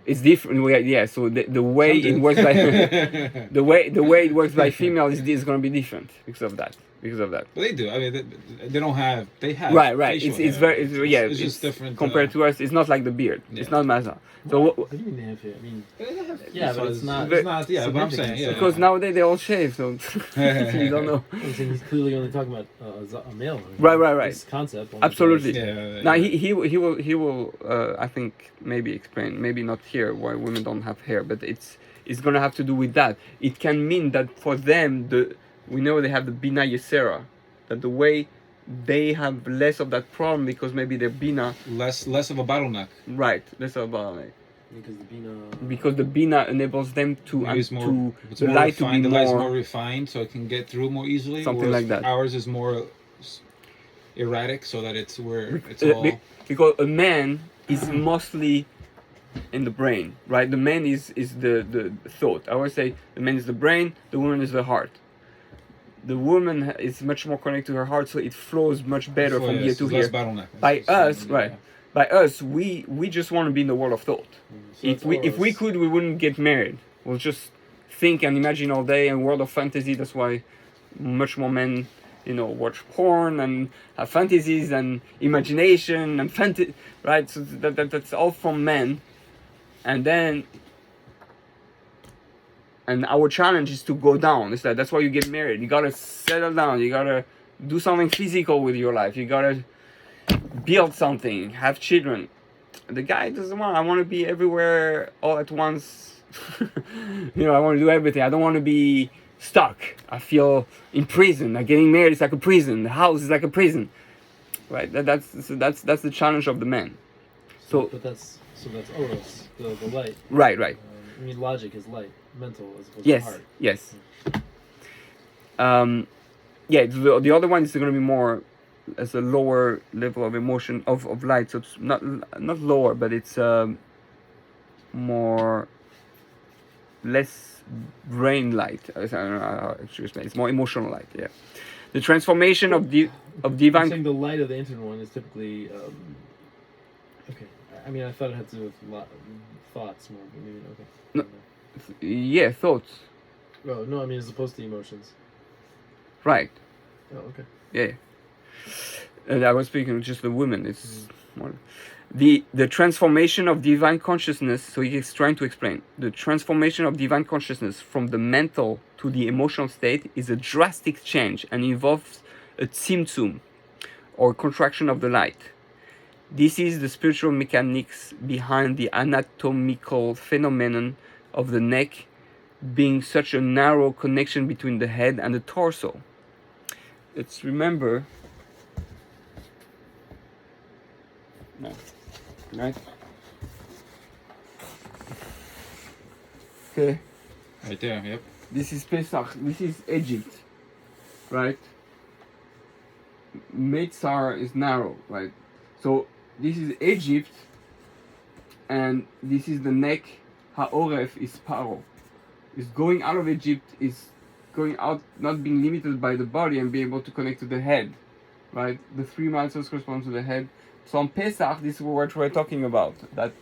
It's different. Yeah. So the way it works by the way it works by female is going to be different because of that. But they do. I mean, they don't have. They have. Right. It's just different compared to us. It's not like the beard. Yeah. It's not maza. So what do you mean they have hair? I mean, yeah, but it's not. Yeah, but I'm saying because nowadays they all shave, so you don't know. He's clearly only talking about a male. Right. This concept. Absolutely. Now he will I think maybe explain, maybe not here why women don't have hair, but is going to have to do with that. It can mean that for them, we know they have the Bina Yesera, that the way they have less of that problem because maybe their Bina... Less of a bottleneck. Right, less of a bottleneck. Because the Bina enables them to light's more refined, so it can get through more easily. Something like that. Ours is more erratic, so that it's where it's all... Because a man is mostly in the brain, right? The man is the thought. I always say the man is the brain, the woman is the heart. The woman is much more connected to her heart, so it flows much better from here to here. By us, right? By us, we just want to be in the world of thought. So if we could, we wouldn't get married. We'll just think and imagine all day, and world of fantasy. That's why much more men, watch porn and have fantasies and imagination and fantasy, right? So that's all from men. And our challenge is to go down. That's why you get married. You gotta settle down. You gotta do something physical with your life. You gotta build something, have children. The guy doesn't want. I want to be everywhere all at once. I want to do everything. I don't want to be stuck. I feel in prison. Like getting married is like a prison. The house is like a prison, right? That's the challenge of the man. But that's oros, the light. Right. Logic is light, mental as opposed to heart. Yes. The other one is going to be more as a lower level of emotion of light. So it's not lower, but it's less brain light. I don't know how to explain. It's more emotional light. Yeah. The transformation of divine. I'm saying the light of the infinite one is typically. Okay. I thought it had to do with thoughts more. Maybe okay. No. Yeah, thoughts. Oh no! As opposed to emotions. Right. Oh okay. Yeah. I was speaking of just the women. It's more the transformation of divine consciousness. So he's trying to explain the transformation of divine consciousness from the mental to the emotional state is a drastic change and involves a tzimtzum, or contraction of the light. This is the spiritual mechanics behind the anatomical phenomenon of the neck being such a narrow connection between the head and the torso. Let's remember. No. Right? Okay. Right there, yep. This is Pesach. This is Egypt. Right? Meitzar is narrow, right? So this is Egypt, and this is the neck. Ha'oref is Paro. Is going out of Egypt, is going out, not being limited by the body and being able to connect to the head, right? The 3 mitzvahs correspond to the head. So on Pesach, this is what we're talking about. That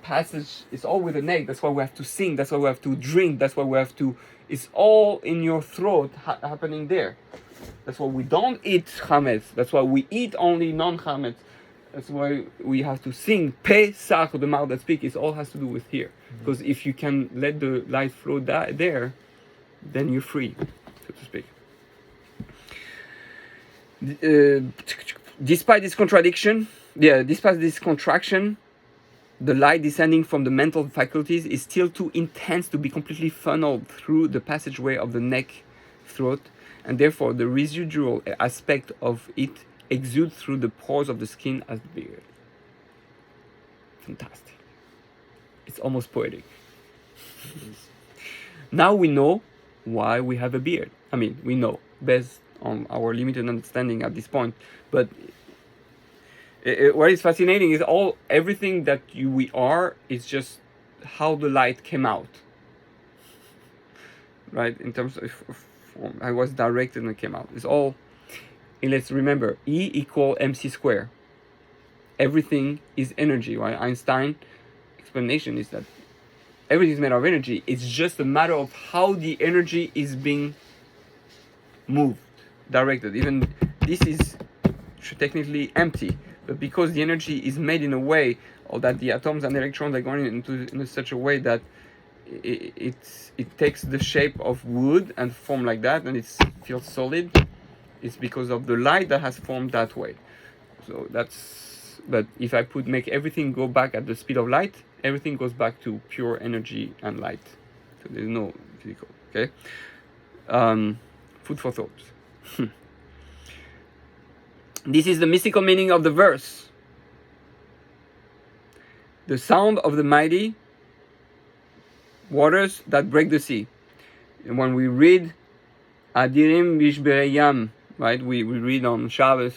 passage is all with the neck. That's why we have to sing. That's why we have to drink. That's why we have to. It's all in your throat happening there. That's why we don't eat chametz. That's why we eat only non-chametz. That's why we have to sing Pesach, the mouth that speaks. It all has to do with here. Because if you can let the light flow there, then you're free, so to speak. Despite this contraction, the light descending from the mental faculties is still too intense to be completely funneled through the passageway of the neck, throat, and therefore the residual aspect of it exudes through the pores of the skin as the beard. Fantastic. It's almost poetic. Now we know why we have a beard. We know based on our limited understanding at this point, but what is fascinating is everything that we are is just how the light came out, right? In terms of form, I was directed and it came out. It's all. And let's remember, E equal mc square. Everything is energy, right? Einstein's explanation is that everything is made of energy. It's just a matter of how the energy is being moved, directed. Even this is technically empty, but because the energy is made in a way, or that the atoms and electrons are going into such a way that it takes the shape of wood and form like that, and it feels solid. It's because of the light that has formed that way. So but if I make everything go back at the speed of light, everything goes back to pure energy and light. So there's no physical. Okay. Food for thought. This is the mystical meaning of the verse. The sound of the mighty waters that break the sea. And when we read Adirim Bishberei Yam, right? We read on Shabbos.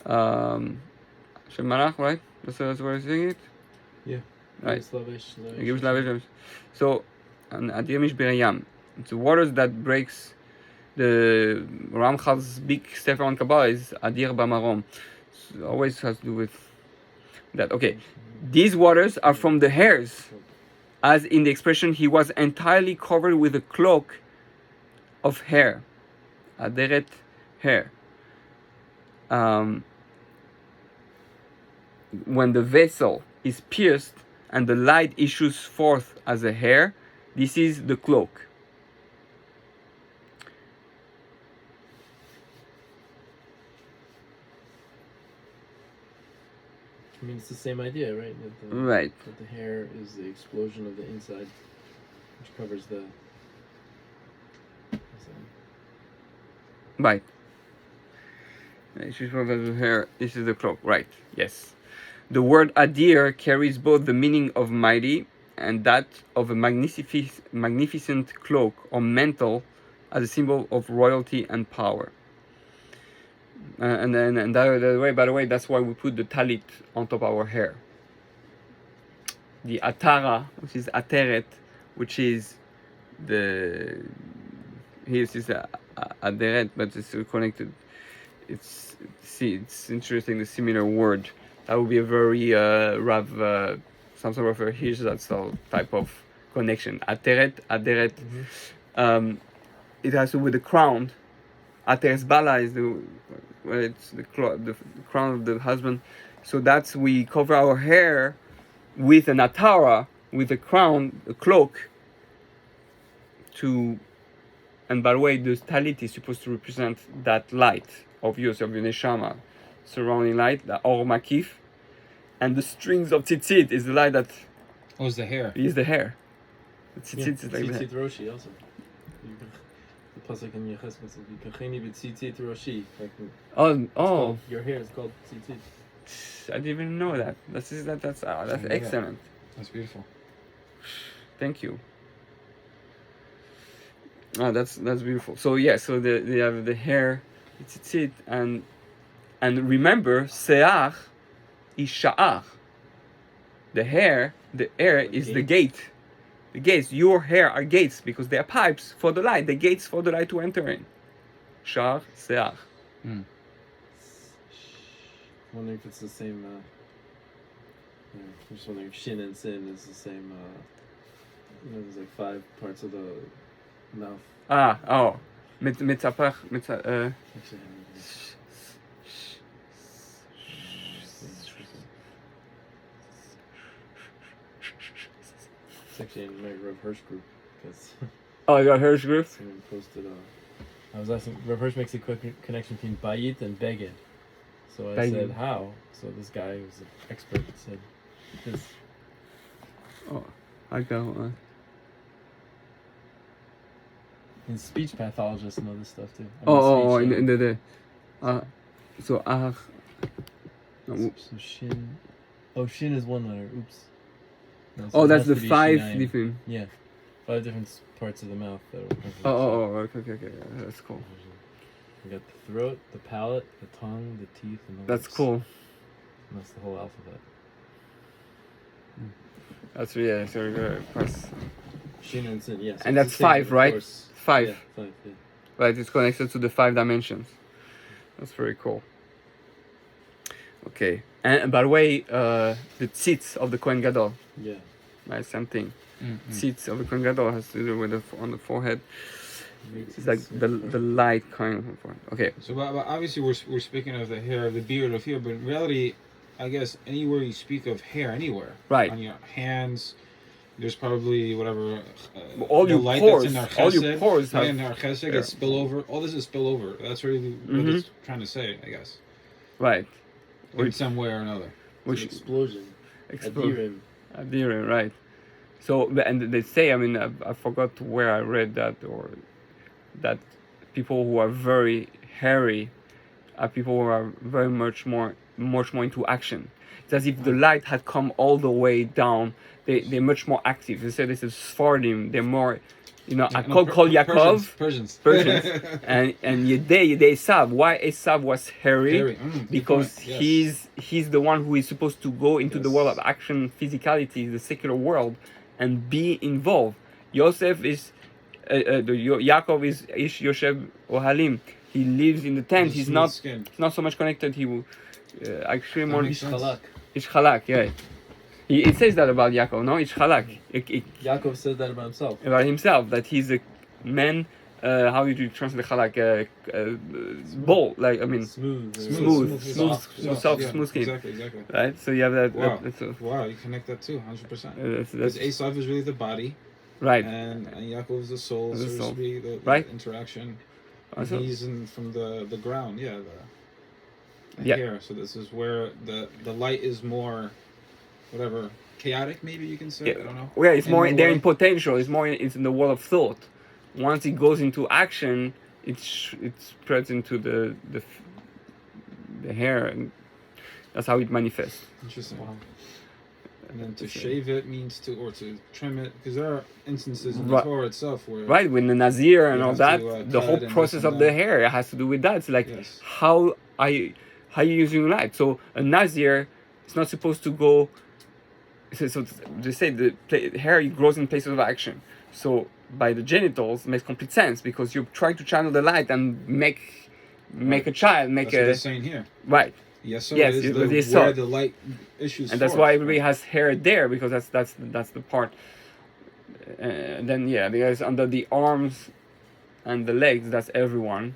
Shemalach, right? That's where I'm saying it? Yeah. Right. So, Adirim Bishberei Yam. It's the waters that breaks. The Ramchal's big Sefer on Kabbalah is Adir Bamarom. So always has to do with that. Okay. These waters are from the hairs. As in the expression, he was entirely covered with a cloak of hair. Aderet hair. When the vessel is pierced and the light issues forth as a hair, this is the cloak. I mean, it's the same idea, right? Right. That the hair is the explosion of the inside, which covers the Right. Hair. This is the cloak. Right. Yes. The word adir carries both the meaning of mighty and that of a magnificent cloak or mantle as a symbol of royalty and power. And by the way, that's why we put the talit on top of our hair. The atara, which is ateret, which is the here is aderet, but it's connected. It's interesting, the similar word. That would be a very Rav, some sort of a Hirzatzel type of connection. Ateret. Mm-hmm. It has to do with the crown. Ateres bala is it's the crown of the husband. So that's, we cover our hair with an atara, with a crown, a cloak. And by the way, the talit is supposed to represent that light of yours, of your neshama, surrounding light, the or makif, and the strings of tzitzit is the light that. Oh, is the hair? Is the hair. The tzitzit is like tzitzit roshi also. The pasuk in Yecheskel says, "V'kacheni b'tzitzit roshi." Oh. Your hair is called tzitzit. I didn't even know that. That's excellent. That's beautiful. Thank you. Oh, that's beautiful. So yeah, so they have the hair, tzitzit, and remember, seach is sha'ach. The hair is the gate. The gates, your hair are gates because they are pipes for the light. The gates for the light to enter in. Sha'ach, seach. I'm wondering if it's the same. I'm just wondering if shin and sin is the same. There's like 5 parts of the mouth. Mitzapach, It's actually in my Rav Hirsch group because. Oh, you got Hirsch group? Someone posted. I was asking. Rav Hirsch makes a quick connection between bayit and beged. So I said how. So this guy who's an expert said this. Oh, I go. And speech pathologists know this stuff too. In the so so shin. Oh, shin is 1 letter. Oops. No, so that's the 5 different. Yeah, 5 different parts of the mouth that will come from Okay. That's cool. We got the throat, the palate, the tongue, the teeth, and the lips. That's cool. And that's the whole alphabet. That's really so good. Shin and sin, yes. And that's 5, right? 5. Yeah, 5. Yeah. Right, it's connected to the 5 dimensions. That's very cool. Okay, and by the way, the tzitz of the Kohen Gadol. Yeah. Right, same thing. Tzitz of the Kohen Gadol has to do with on the forehead. It's like the light coming from the forehead. Okay. So, but obviously, we're speaking of the hair, the beard of here, but in reality, I guess anywhere you speak of hair, anywhere, right, on your hands, there's probably whatever. All your light pores, that's in our chesed, all your pores have in our chesed gets spillover. All this is spillover. That's really what it's trying to say, I guess. Right. In some way or another. Which explosion. Adirim. Adirim, right. So, and they say, I mean, I forgot where I read that, or that people who are very hairy are people who are very much more into action. It's as if the light had come all the way down. They're much more active. They say this is Sfardim. They're more, call Yaakov. Persians. and Yedei Esav. Why Esav was hairy? Because he's the one who is supposed to go into the world of action, physicality, the secular world, and be involved. Yosef is, Yaakov is Ish Yoshev Ohalim. He lives in the tent. He's not so much connected. He will actually more Ish Chalak. Ish Chalak, yeah. It says that about Yaakov, no? Ish Chalak. Yaakov says that about himself. About himself, that he's a man. How do you translate Chalak? Ball, like I mean, smooth skin. Exactly. Right. So you have that. Wow. Wow, you connect that too, 100%. Because Esav is really the body. Right. And Yaakov is the soul, so to speak, the interaction. And he's from the ground, the hair. So this is where the light is more, whatever, chaotic. Maybe you can say. I don't know. Yeah, it's more there in potential. It's in the world of thought. Once it goes into action, it spreads into the hair, and that's how it manifests. Interesting. Wow. And then to shave it means to trim it, because there are instances in the Torah itself where when the Nazir and all that, the whole process of the hair has to do with that. It's like how you using light. So a Nazir is not supposed to go. So they say the hair grows in places of action. So by the genitals makes complete sense, because you're trying to channel the light and make a child, That's what they're saying here. Right. Yes, so yes, is where the light issues. And that's why everybody has hair there, because that's the part. And then because under the arms and the legs, that's everyone.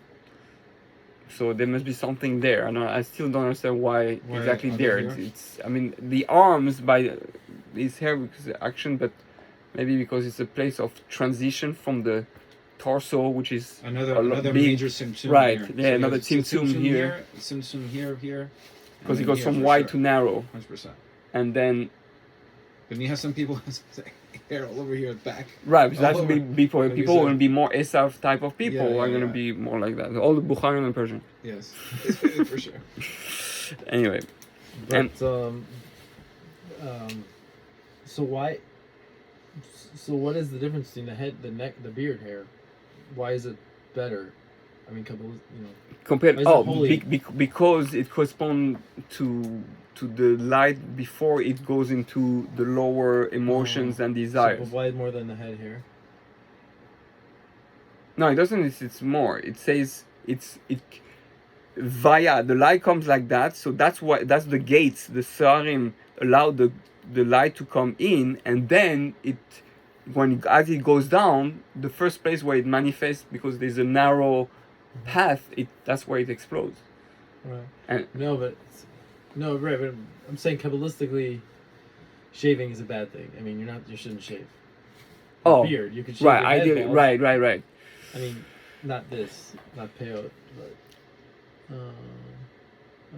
So there must be something there. I still don't understand why exactly there. It's I mean the arms by is hair because of action, but maybe because it's a place of transition from the torso, which is another major symptom. Right. Here. Yeah, so another symptom here. Symptom here. Because it goes from wide to narrow. 100%. And then you have some people hair all over here at back. Right, because that's people are going to be more Esav type of people are going to be more like that. All the Bukharim and Persian. Yes, for sure. Anyway. But, so what is the difference between the head, the neck, the beard hair? Why is it better? I mean, compared. Because it corresponds to the light before it goes into the lower emotions and desires. So why more than the head hair? No, it doesn't. It's more. It says via the light comes like that. So that's the gates. The Sarim allow the light to come in, and then as it goes down, the first place where it manifests, because there's a narrow path, that's where it explodes. Right. But I'm saying Kabbalistically, shaving is a bad thing. I mean, you shouldn't shave. Beard, you could shave your head bald. Right. I mean, not this, not peyote, but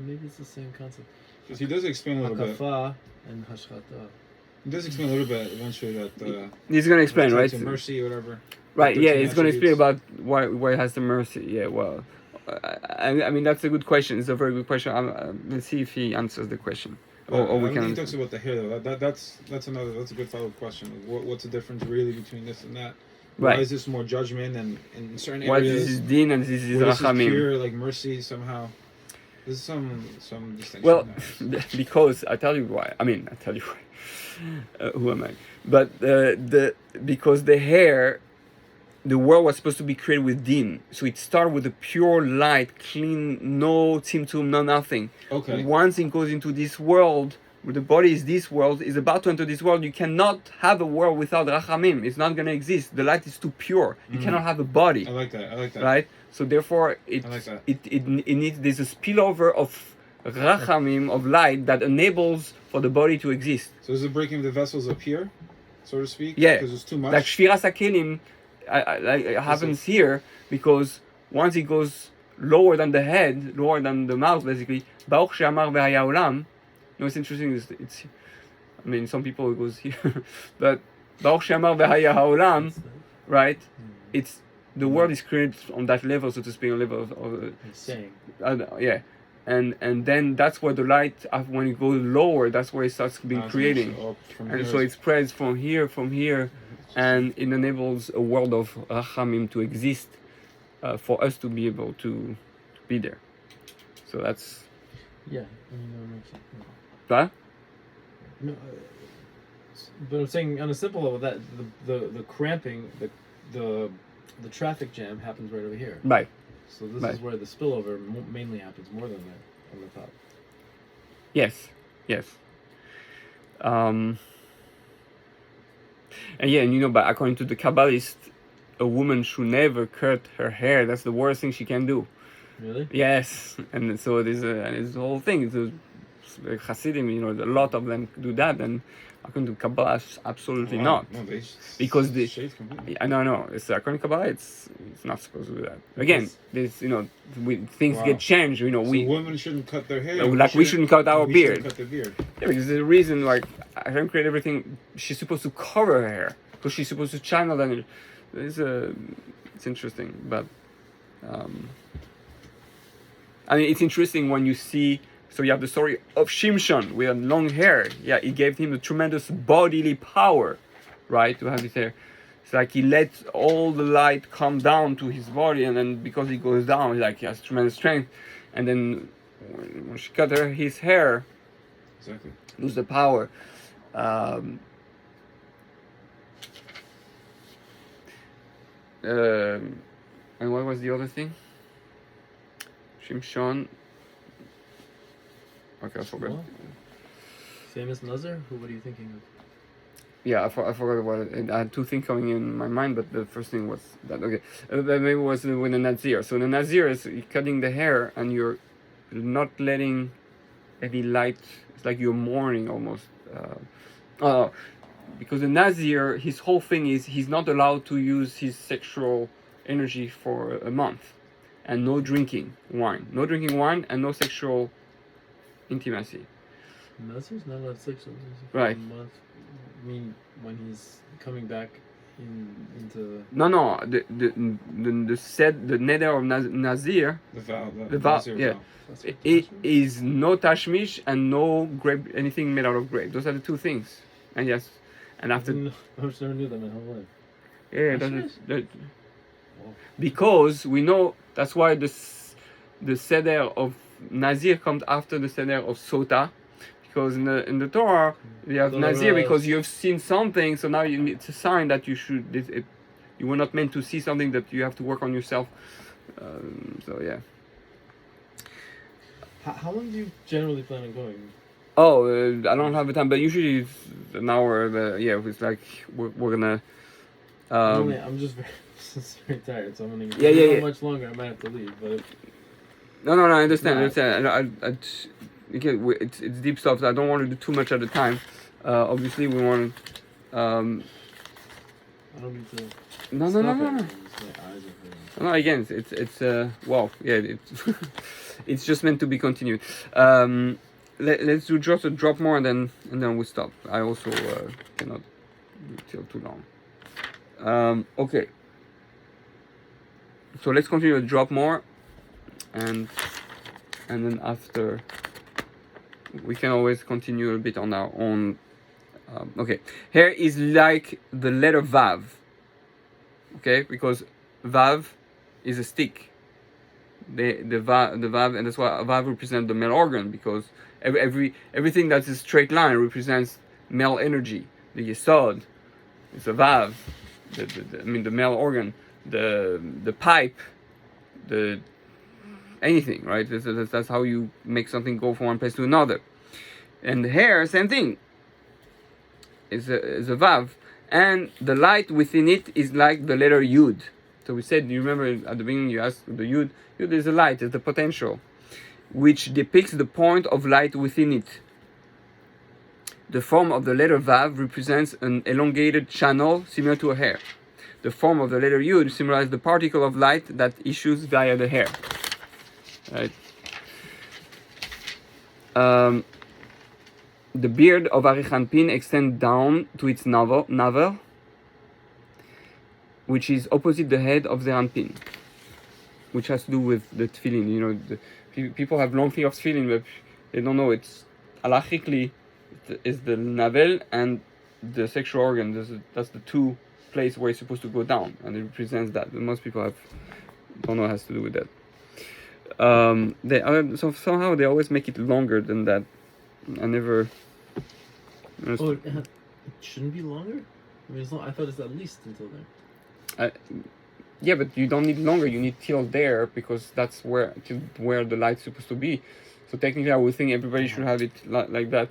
maybe it's the same concept. Because he does explain a little bit. Hakafa and hashchata. He does explain a little bit eventually that. He's going to explain, right? Mercy or whatever. Right. Yeah, he's going to explain about why it has the mercy. Yeah. Well, I mean that's a good question. It's a very good question. Let's see if he answers the question. Or we can. He talks about the hair though. That's a good follow-up question. What's the difference really between this and that? Why is this more judgment and in certain areas? Why this is din and this is rachamim? This is pure, like mercy somehow. There's some distinction. Well, because I tell you why. Who am I? But because the hair, the world was supposed to be created with din, so it started with a pure light, clean, no tzimtzum, no nothing. Okay. Once it goes into this world, where the body is this world, is about to enter this world, you cannot have a world without rachamim. It's not going to exist. The light is too pure. You cannot have a body. I like that. Right. So therefore, it needs. There's a spillover of rachamim, of light, that enables for the body to exist. So is it breaking the vessels up here, so to speak? Yeah. Because it's too much. Like shviras hakelim, it happens here, because once it goes lower than the head, lower than the mouth, basically. Baruch she'amar v'haya olam. It's interesting. I mean, some people it goes here, but Baruch She'amar v'haya ha'olam, right? It's the world is created on that level, so to speak, on level of saying. Yeah, and then that's where the light, when it goes lower, that's where it starts being creating, and so it spreads from here, and it enables a world of Rachamim to exist, for us to be able to be there. So that's. Yeah, I mean, that makes sense. Huh? No, but I'm saying on a simple level that the cramping, the traffic jam happens right over here. Right. So this is where the spillover mainly happens, more than that on the top. Yes. And yeah, and but according to the Kabbalist, a woman should never cut her hair. That's the worst thing she can do. Really? Yes, and so it's the whole thing. It's Hasidim, a lot of them do that, and according to Kabbalah, absolutely not. No, because shave completely. I know. It's according to Kabbalah, it's not supposed to do that. Again, this things get changed. So women shouldn't cut their hair. Like we shouldn't cut our beard. Cut their beard. Yeah, because there's a reason. Like I don't create everything. She's supposed to cover her hair because she's supposed to channel that. It's interesting, but I mean, it's interesting when you see. So you have the story of Shimshon with long hair. Yeah, it gave him a tremendous bodily power, right, to have his hair. It's like he lets all the light come down to his body, and then because he goes down, he has tremendous strength. And then when she cut his hair, exactly, lose the power. And what was the other thing? Shimshon. Okay, I forgot. Well, famous Nazir? What are you thinking of? Yeah, I forgot what I had two things coming in my mind, but the first thing was that. Okay, maybe it was with the Nazir. So the Nazir is cutting the hair, and you're not letting any light. It's like you're mourning almost. Because the Nazir, his whole thing is he's not allowed to use his sexual energy for a month, and no drinking wine, and no sexual intimacy. Nazir's not allowed sexual right. For a month. I mean, when he's coming back into. No. The neder of Nazir. The vow. Yeah. It is no tashmish and no grape, anything made out of grape. Those are the two things. And yes, and after. I just never knew that my whole life. Yeah, because we know that's why the seder of Nazir comes after the seder of Sota, because in the Torah you have Nazir because you have seen something, so now it's a sign that you were not meant to see something, that you have to work on yourself. So yeah. How long do you generally plan on going? Oh, I don't have the time, but usually it's an hour. But yeah, it's like we're gonna. I'm just very tired, so I'm gonna. Yeah. Much longer, I might have to leave, but. No, I understand. Again, it's deep stuff. So I don't want to do too much at a time. Obviously, we want. I don't need to. No. No, again, it's wow, yeah, it's just meant to be continued. Let's do just a drop more, and then we stop. I also cannot do till too long. Okay. So let's continue to drop more, and then after we can always continue a bit on our own. Okay, here is like the letter Vav. Okay, because Vav is a stick. The Vav, and that's why Vav represents the male organ, because everything that's a straight line represents male energy. The Yesod is a Vav. The male organ. The pipe, anything, right? That's how you make something go from one place to another. And the hair, same thing. Is a Vav, and the light within it is like the letter Yud. So we said, you remember at the beginning you asked the Yud. Yud is a light, it's the potential, which depicts the point of light within it. The form of the letter Vav represents an elongated channel similar to a hair. The form of the letter Yud symbolizes the particle of light that issues via the hair. Right? the beard of Arichanpin extends down to its navel, which is opposite the head of Zeranpin, which has to do with the tefillin. You know, people have long thing of tefillin, but they don't know it's halachically is the navel and the sexual organ. That's the two places where it's supposed to go down, and it represents that. But most people don't know it has to do with that. So somehow they always make it longer than that. I never. Oh, it shouldn't be longer. I mean, I thought it's at least until there. Yeah, but you don't need longer. You need till there because that's where the light's supposed to be. So technically, I would think everybody should have it like that.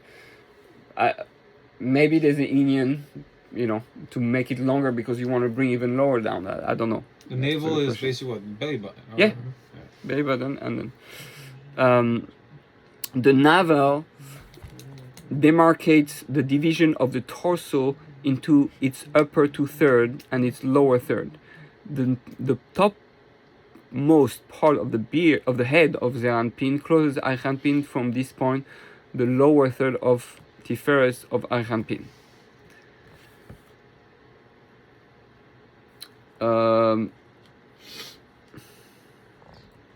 Maybe there's an Indian, to make it longer because you want to bring even lower down. I don't know. The navel is basically what, belly button. Right? Yeah, belly button, and then the navel demarcates the division of the torso into its upper 2/3 and its lower third. The topmost part of the head of Zeranpin closes Arichanpin from this point, the lower third of Tiferes of Arichanpin.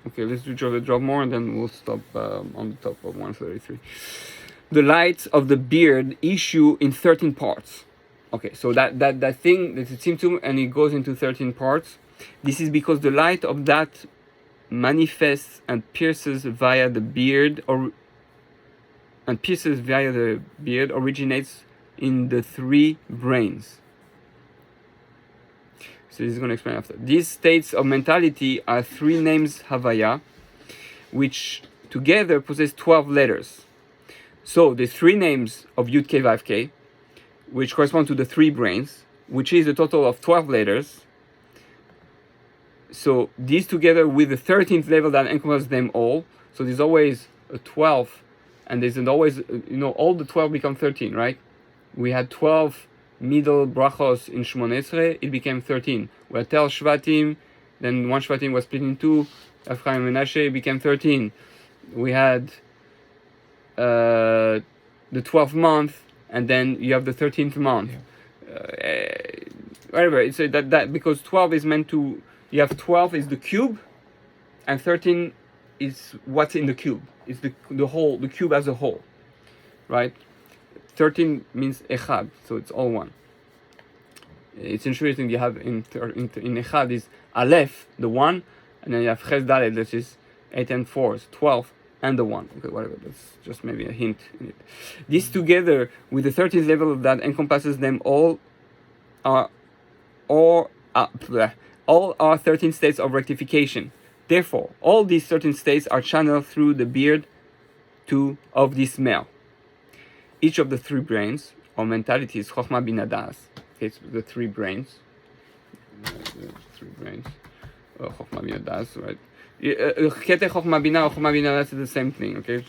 Okay, let's do drop more and then we'll stop on the top of 133. The lights of the beard issue in 13 parts. Okay, so that thing that it seems to, and it goes into 13 parts. This is because the light of that manifests and pierces via the beard, originates in the three brains. So this is going to explain after. These states of mentality are three names Havaya, which together possess 12 letters. So the three names of Yud K Vav K, which correspond to the three brains, which is a total of 12 letters. So these together with the 13th level that encompasses them all. So there's always a 12, and there's always, all the 12 become 13, right? We had 12 middle brachos in Shmon Esrei, it became 13. We had 12 Shvatim, then one Shvatim was split in two, Ephraim and Menashe, it became 13. We had the 12th month, and then you have the 13th month. Whatever, it's that because 12 is meant to, you have 12 is the cube, and 13 is what's in the cube. It's the whole, the cube as a whole, right? 13 means echad, so it's all one. It's interesting. You have in echad is aleph, the one, and then you have ches dalet, that is 8 and 4, so 12 and the one. Okay, whatever. That's just maybe a hint in it. This together with the 13th level that encompasses them all are 13 states of rectification. Therefore, all these 13 states are channeled through the beard of this male. Each of the three brains or mentalities, Chokhmah Bina Das. Okay, it's the three brains. Chokhmah Bina Das, right? Kete Chokhmah Bina or Chokhmah Bina Das is the same thing. Okay,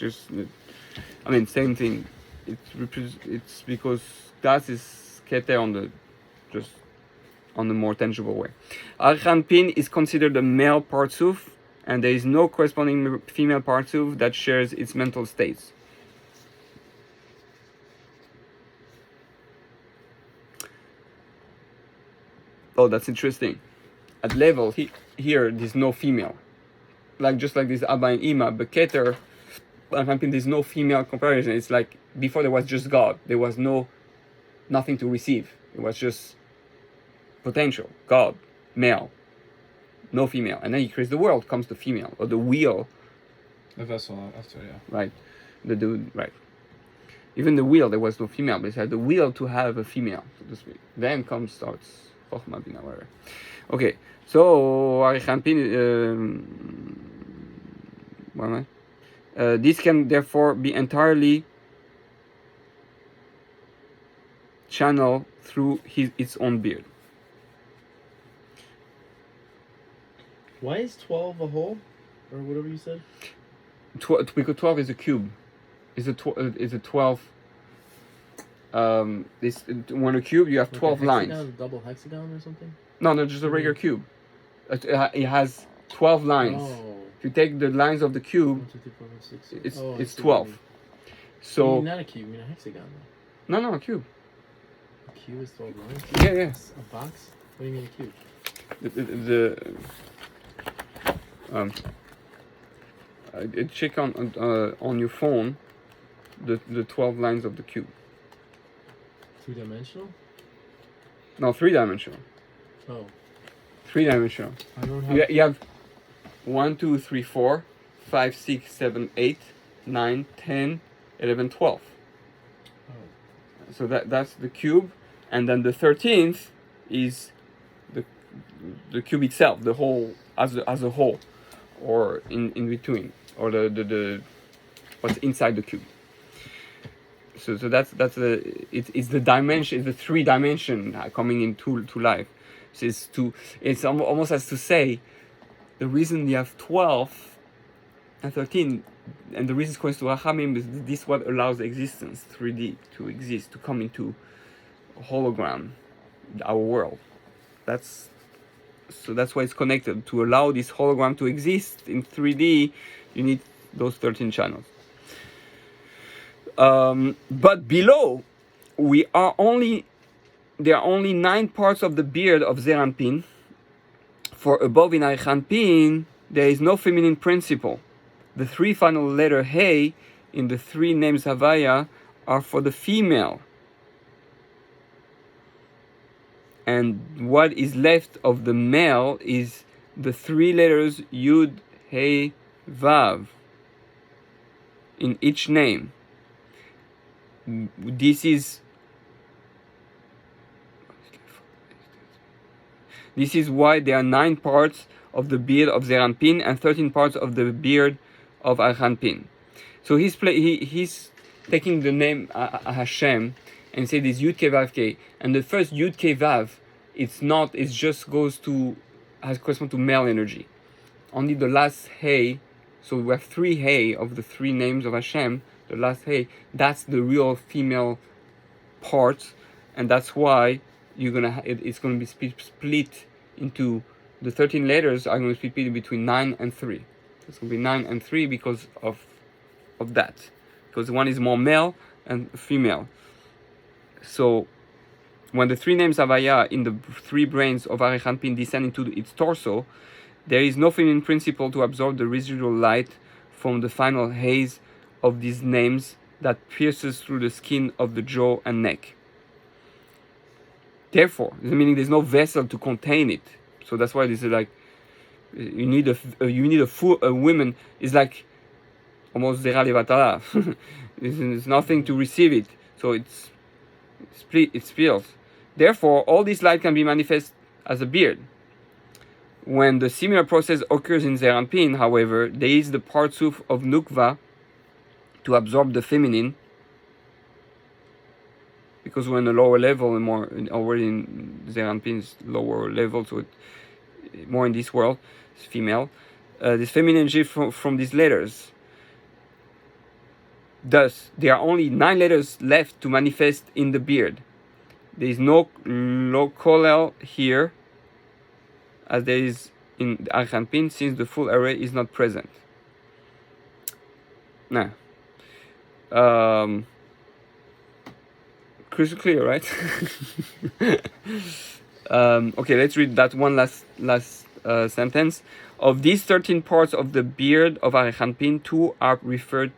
same thing. It's because Das is Kete on the more tangible way. Arichanpin is considered a male partsuf, and there is no corresponding female partsuf that shares its mental states. Oh, that's interesting. At level here, there's no female. Just like this Abba and Ima, but Keter, there's no female comparison. It's like before there was just God. There was nothing to receive. It was just potential, God, male, no female. And then he creates the world, comes the female, or the wheel. The vessel after, yeah. Right. Right. Even the wheel, there was no female, but it had the wheel to have a female, so to speak. Then starts Chokhmah Bina, whatever. Okay, so Arichanpin, this can therefore be entirely channeled through its own beard. Why is 12 a whole, or whatever you said? Because 12 is a cube. Is a 12. When a cube, you have 12 lines. Double hexagon or something? No, just a regular cube. It has 12 lines. Oh. If you take the lines of the cube, 1, 2, 3, 4, 5, 6, 7. it's 12. So you mean not a cube, you mean a hexagon though. no, a cube. A cube is 12 lines? Yeah. A box? What do you mean a cube? Check on your phone the 12 lines of the cube. 2-dimensional? No, 3-dimensional. Oh. 3-dimensional. I don't have. You have 1, 2, 3, 4, 5, 6, 7, 8, 9, 10, 11, 12. Oh. So that's the cube, and then the 13th is the cube itself, the whole as a whole, or in between, or the what's inside the cube. So that's it's the dimension, it's the 3-dimension coming into life. So it's almost as to say, the reason you have 12 and 13, and the reason it's going to Rachamim is this what allows existence, 3D, to exist, to come into a hologram, our world. That's why it's connected. To allow this hologram to exist in 3D, you need those 13 channels. But below, there are only 9 parts of the beard of Zeir Anpin. For above in Arich Anpin, there is no feminine principle. The 3 final letter Hey in the 3 names Havaya are for the female. And what is left of the male is the 3 letters Yud, Hey, Vav in each name. This is why there are 9 parts of the beard of Zeir Anpin and 13 parts of the beard of Arich Anpin. So he's taking the name Hashem and say this Yud Ke Vav Ke, and the first Yud Ke Vav, it just correspond to male energy. Only the last Hey, so we have 3 Hey of the 3 names of Hashem. The last Hey, that's the real female part, and that's why it's gonna be split into the 13 letters are going to be split between 9 and 3. It's going to be 9 and 3 because of that, because one is more male and female. So when the 3 names Havaya in the 3 brains of Arich Anpin descend into its torso, there is no feminine principle to absorb the residual light from the final haze of these names that pierces through the skin of the jaw and neck. Therefore, meaning there's no vessel to contain it. So that's why this is like you need a woman is like almost zera levatala. There's nothing to receive it, so it spills. Therefore, all this light can be manifest as a beard. When the similar process occurs in Zeir Anpin, however, there is the partsuf of Nukva to absorb the feminine, because we're in a lower level and more already in Zeir Anpin's lower level, so more in this world, it's female. This feminine energy from these letters. Thus, there are only 9 letters left to manifest in the beard. There is no kolel here, as there is in Arich Anpin, since the full array is not present. Now, crystal clear, right? Okay, let's read that one last sentence. Of these 13 parts of the beard of Arich Anpin, 2 are referred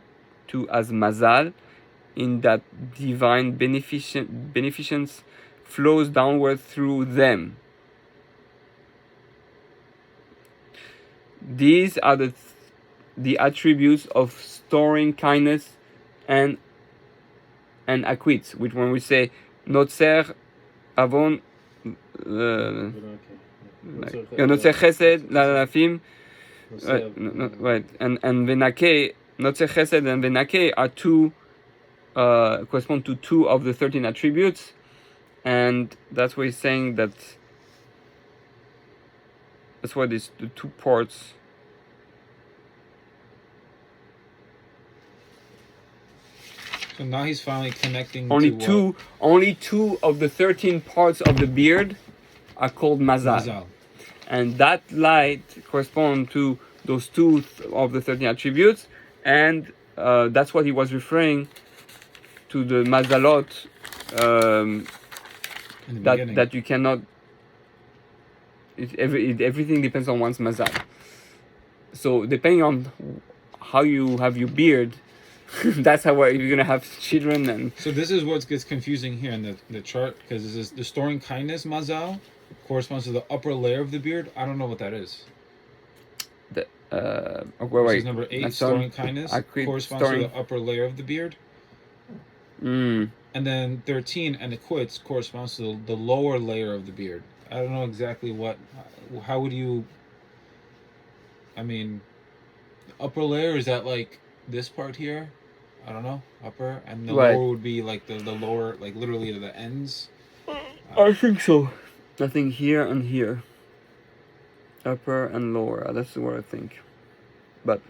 to as Mazal, in that divine beneficence flows downward through them. These are the attributes of storing kindness and acquit, which when we say notzer avon notzer chesed lalafim, right, and venake, notzer chesed and venake are 2 correspond to 2 of the 13 attributes, and that's why he's saying that. That's why these the 2 parts. So now he's finally connecting. Only two of the 13 parts of the beard are called Mazal. And that light corresponds to those 2 of the 13 attributes, and that's what he was referring to the mazalot In the beginning. that you cannot. Everything depends on one's mazal. So depending on how you have your beard, that's how you're gonna have children. And so this is what gets confusing here in the chart, because this is the storing kindness mazal corresponds to the upper layer of the beard. I don't know what that is. This is number 8. Storing kindness corresponds to the upper layer of the beard. And then 13 and the quits corresponds to the lower layer of the beard. I don't know exactly how would you, I mean, upper layer, is that like this part here? I don't know, upper, and the lower would be like the lower, like literally to the ends. I think so. I think here and here, upper and lower. That's what I think. But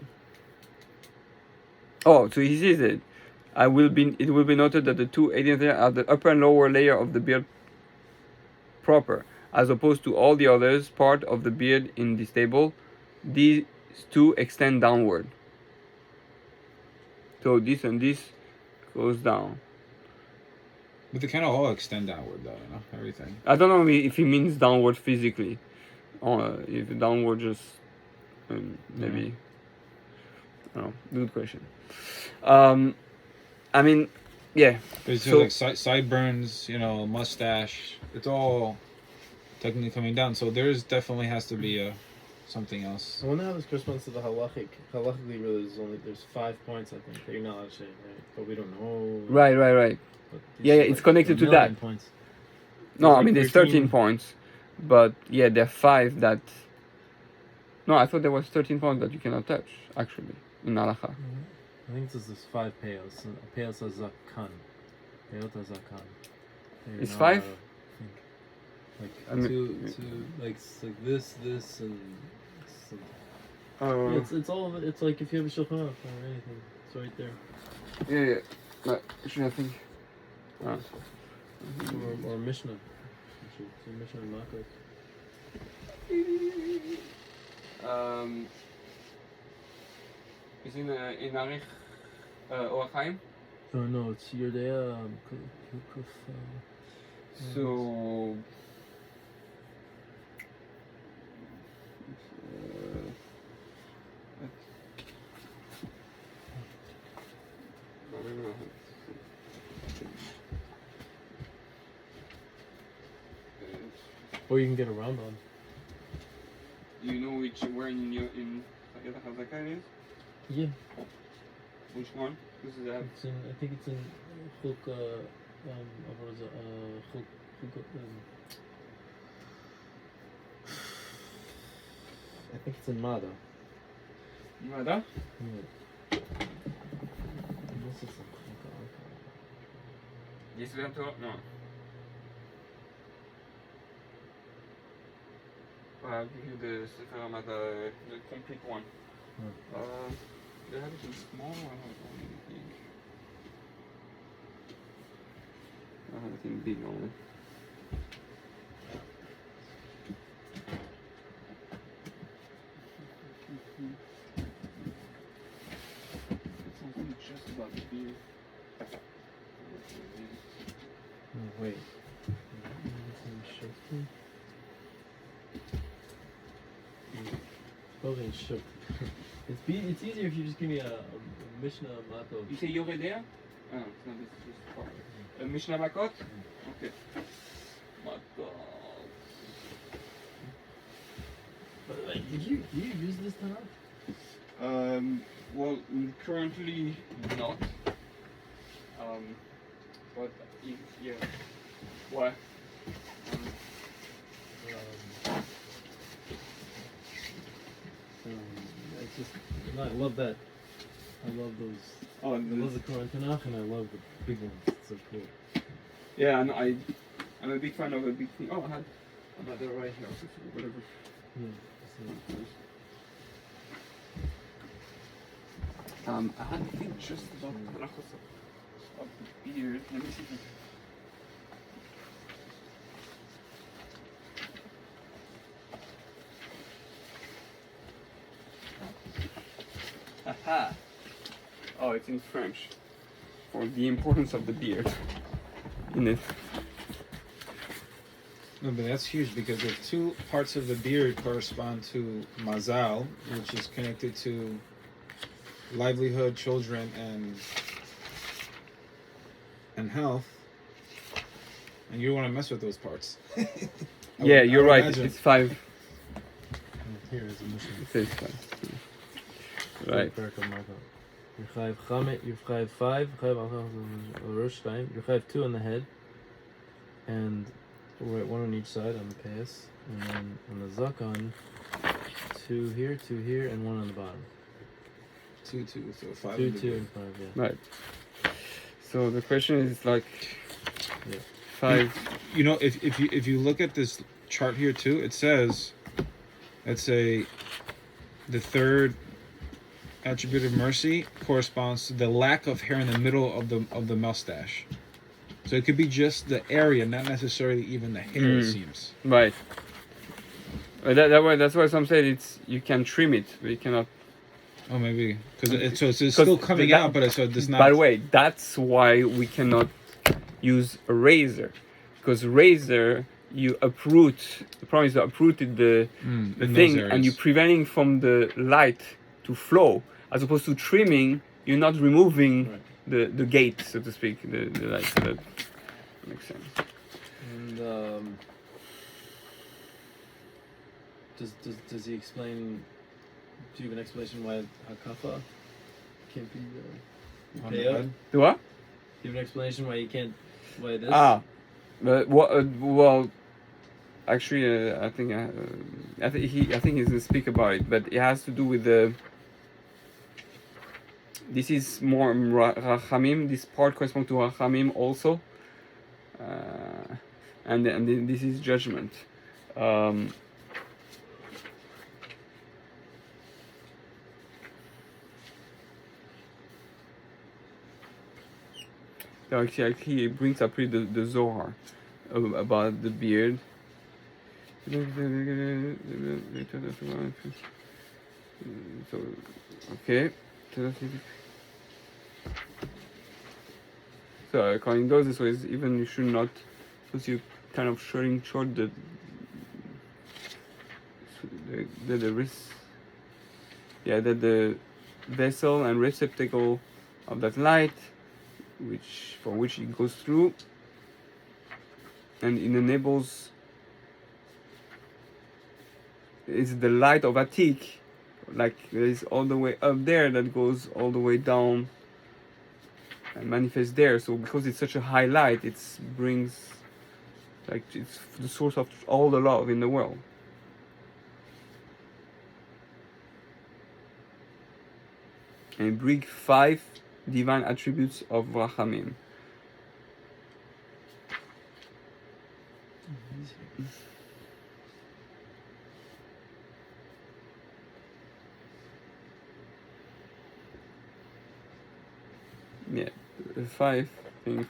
so he says it. It will be noted that the two 18th layer are the upper and lower layer of the beard proper, as opposed to all the others part of the beard in this table. These two extend downward. So this and this goes down. But they kind of all extend downward, though, everything. I don't know if he means downward physically, or if downward just maybe. I don't know. Good question. I mean, yeah. So like sideburns, mustache. It's all technically coming down. So definitely has to be something else. I wonder how this corresponds to the halachic. Halachically, really, there's 5 points, I think, that you're not allowed to shave, right? But we don't know. Right. Yeah, it's connected to that. Points. No, I mean there's 13 points, but yeah, there are 5 that. No, I thought there was 13 points that you cannot touch actually in halacha. I think this is 5 peos. Peos are zakan. Peot are zakan. It's 5. Like two, like this, and. It's all of it. It's like if you have a shulchan aruch or anything, it's right there. Yeah. But actually, I think. Or Mishnah. Actually, Mishnah and Makos. Is in Arich Orach Chaim? No, it's Yerdea. So. Or you can get around on. Do you know where in Chagiat HaChazaka it is? Yeah. Which one? This is I think it's in Chuk. I think it's in Mada. Mada? Yeah. Unless it's in Yes, we have to. No. I'll give you the Sefer Hamada, the complete one. They have it in small or anything? I have it in big only. It's something just about the beer. Wait. Probably in Shuk. It's easier if you just give me a Mishnah Makot. You say Yoreh there? Oh, it's not this, just part. Mishnah Makot? Okay. Makot. But like, did you use this Tanakh? Well, currently not. But yeah. Why? It's just, no, I love that. I love those. Oh, I love the Quran Tanakh, and I love the big ones. It's so cool. Yeah, and I'm a big fan of a big thing. Oh, I had another right here. Whatever. Yeah. I had to think just about halachos of the beard. Let me see if Aha! Oh, it's in French. for the importance of the beard in it. No, but that's huge because the two parts of the beard correspond to mazal, which is connected to livelihood, children, and health. And you don't want to mess with those parts. Yeah, you're right. Imagine. It's 5. Here is a mission. It says 5. Right. You have 5, you have 5, you have 2 on the head, and one on each side on the payas, and then on the zakon, 2 here, and 1 on the bottom. 2, so 5. 2, 2, and 5, yeah. Right. So the question is like, Yeah. 5. You know, if you look at this chart here too, it says, let's say, the third attribute of mercy corresponds to the lack of hair in the middle of the mustache. So it could be just the area, not necessarily even the hair. It seems. Right. That's why some say you can trim it, but you cannot. Oh, maybe because it's still coming out, but it's not. By the way, that's why we cannot use a razor, because razor you uproot. The problem is you uprooted the thing, and you're preventing from the light to flow. As opposed to trimming, you're not removing the gate, so to speak, the light. So that makes sense. And does he explain? Do you have an explanation why hakafa can't be On the payout? head? Do what? Do you have an explanation why you can't? Why it is? But what? Well, actually, I think he doesn't speak about it, but it has to do with the. This is more rachamim. This part corresponds to rachamim also, and this is judgment. Actually, he brings up the Zohar about the beard. So, okay. So according to this ways, even you should not, because you're kind of showing short the wrist. Yeah, that the vessel and receptacle of that light, for which it goes through, and it enables. It's the light of Atik, like there is all the way up there that goes all the way down and manifests there. So because it's such a high light, it brings, like, it's the source of all the love in the world. And bring 5 divine attributes of Rachamim. Yeah, 5 things.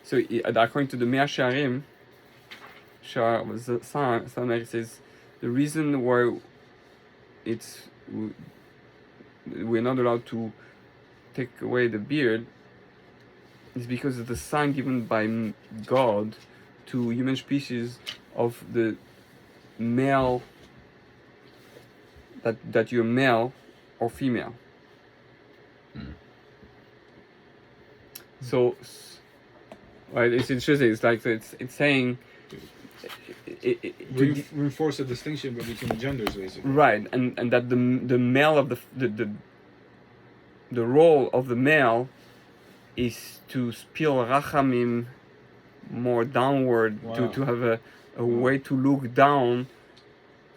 So according to the Mea Shearim, it says the reason why we're not allowed to take away the beard is because of the sign given by God to human species of the male, that you're male or female. So, right, it's interesting. It's like it's saying. Reinforce the distinction between genders, basically. Right, and that the male of the role of the male is to spill rachamim more downward, to have a way to look down,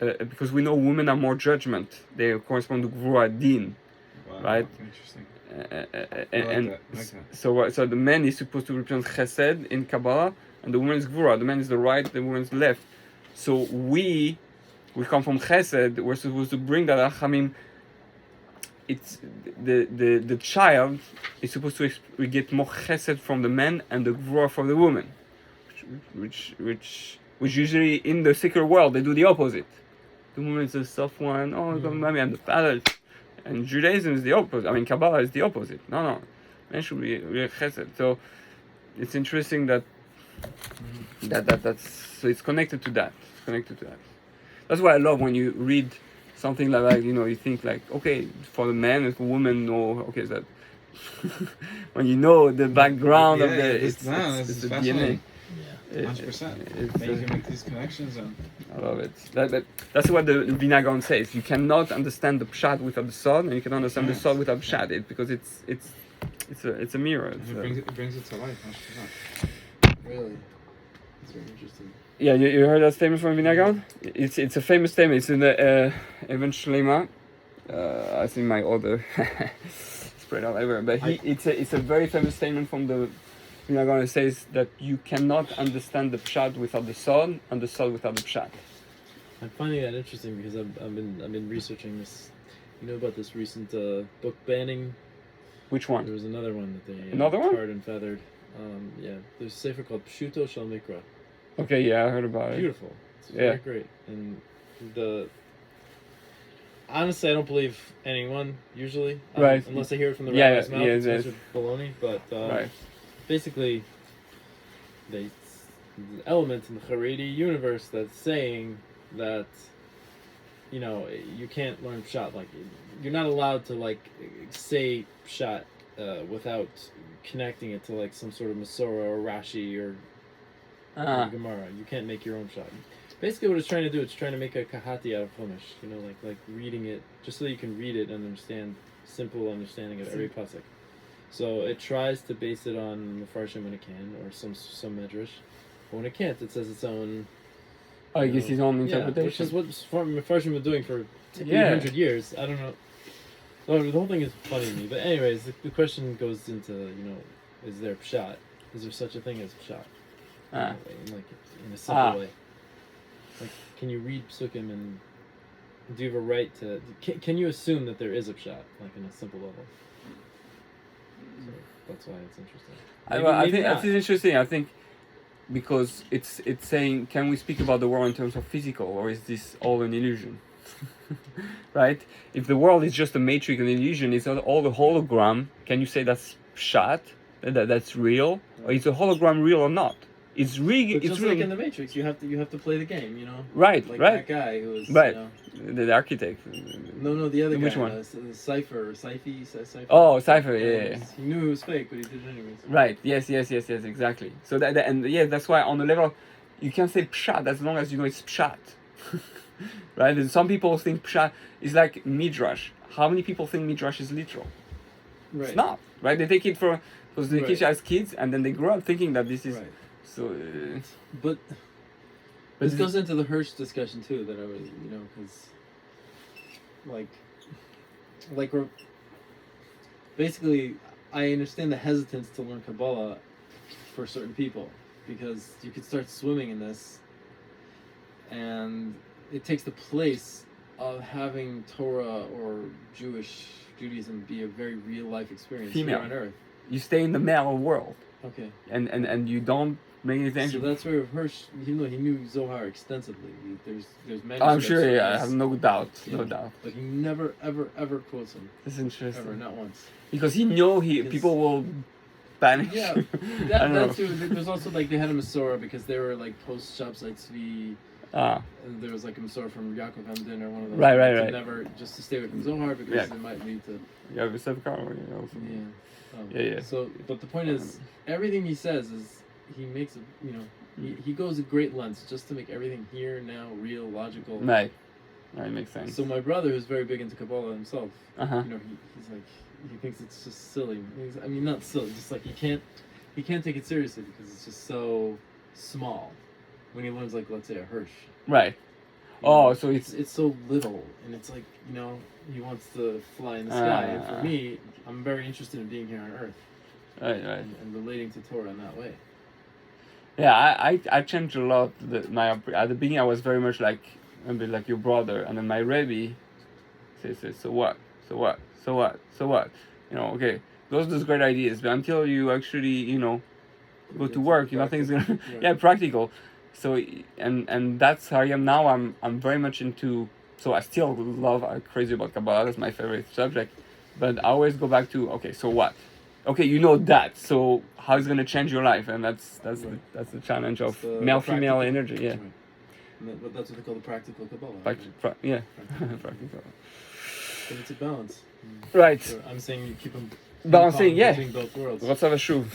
because we know women are more judgment. They correspond to Gvura Din, right? Interesting. So the man is supposed to represent Chesed in Kabbalah, and the woman is Gvura. The man is the right, the woman is the left. So we come from Chesed. We're supposed to bring that Rachamim. It's the child is supposed to get more Chesed from the man and the Gvura from the woman, which usually in the secular world they do the opposite. the woman is a soft one. Oh, mommy, I'm the father. And Judaism is the opposite. I mean, Kabbalah is the opposite. No, men should be chesed. So it's interesting that's so it's connected to that. It's connected to that. That's why I love when you read something like you think like, okay, for the man and for women, no, okay, that when you know the background of the it's the DNA. Yeah, 100%. Then you can make these connections, and I love it. That's what the Vinagon says. You cannot understand the pshat without the sod, and you can understand the sod without pshat. Because it's a mirror. It brings it to life. 100%. Really, it's very interesting. Yeah, you heard that statement from Vinagon? It's a famous statement. It's in the Even Shlema. I think my order spread all over, but it's a very famous statement from the Vinagon. It says that you cannot understand the pshat without the sod, and the sod without the pshat. I'm finding that interesting because I've been researching this. You know about this recent book banning? Which one? There was another one that they tarred and feathered. Yeah, there's a sefer called Pshuto Shel Mikra. Okay, yeah, I heard about it. Beautiful. It's very great. And honestly, I don't believe anyone usually, right? Unless I hear it from the rabbi's mouth. It's baloney. But right. Basically, there's an element in the Haredi universe that's saying that you can't learn pshat. Like you're not allowed to like say pshat without connecting it to like some sort of Masorah or Rashi or Gemara. You can't make your own pshat. Basically, what it's trying to do, it's trying to make a kahati out of Chumash. Like reading it just so you can read it and understand simple understanding of every pasuk. So it tries to base it on Mefarshim when it can, or some medrash. But when it can't, it says its own. Oh, it gives its own interpretation. Which is what Mefarshim were doing for 800 years. I don't know. Well, the whole thing is funny to me. But anyways, the question goes into, is there pshat? Is there such a thing as pshat? In a simple way. Like, can you read psukim and do you have a right to... Can you assume that there is a pshat, like in a simple level? So that's why it's interesting. I think that's interesting. I think because it's saying, can we speak about the world in terms of physical, or is this all an illusion? Right? If the world is just a matrix, an illusion, it's all a hologram. Can you say that's pshat? That's real? Or is the hologram real or not? It's real. But just like in the Matrix, you have to play the game, Right, like right. that guy who was the architect. No, the other guy. Which one? The Cypher. Oh, Cypher. Yeah. He knew it was fake, but he did it anyways. Right. Yes. Exactly. So that's why on the level, you can say pshat as long as you know it's pshat. Right. And some people think pshat is like midrash. How many people think midrash is literal? Right. It's not. Right. They take it because they teach as kids, and then they grow up thinking that this is. Right. So, but this goes into the Hirsch discussion too. That I was, because like we're basically, I understand the hesitance to learn Kabbalah for certain people because you could start swimming in this, and it takes the place of having Torah or Judaism be a very real life experience here on Earth. You stay in the male world. Okay. And you don't make any attention. So that's where Hirsch, he knew Zohar extensively. There's manuscripts. I'm sure, I have no doubt, no doubt. But he never, ever quotes him. That's interesting. Ever, not once. Because he people will panic. Yeah, that too. There's also like they had a Masorah because they were like post Shabsai Tzvi. And there was like a Masorah from Yaakov Hamden or one of those. Right. Never just to stay away from Zohar because it might lead to. Yeah, we said also. Yeah. So, but the point is, everything he says is he makes he goes a great lengths just to make everything here now real, logical. Right, makes sense. So my brother, who's very big into Kabbalah himself, he's like he thinks it's just silly. Not silly, just like he can't take it seriously because it's just so small. When he learns like let's say a Hirsch. Right. So it's so little, and it's like he wants to fly in the sky. And for me, I'm very interested in being here on Earth. Right. And relating to Torah in that way. Yeah, I changed a lot. At the beginning, I was very much like your brother, and then my Rebbe says, so what? Okay, those are great ideas, but until you actually, go to work, nothing's gonna, practical. So and that's how I am now. I'm very much into So I still love, I'm crazy about Kabbalah. That's my favorite subject. But I always go back to, okay, so what? Okay, you know that. So how is it going to change your life? And that's the challenge of male-female energy. Yeah. Right. But that's what they call the practical Kabbalah. Yeah. Practical. But it's a balance. Right. So I'm saying you keep them balancing, yeah. between both worlds. Let's have a shoe.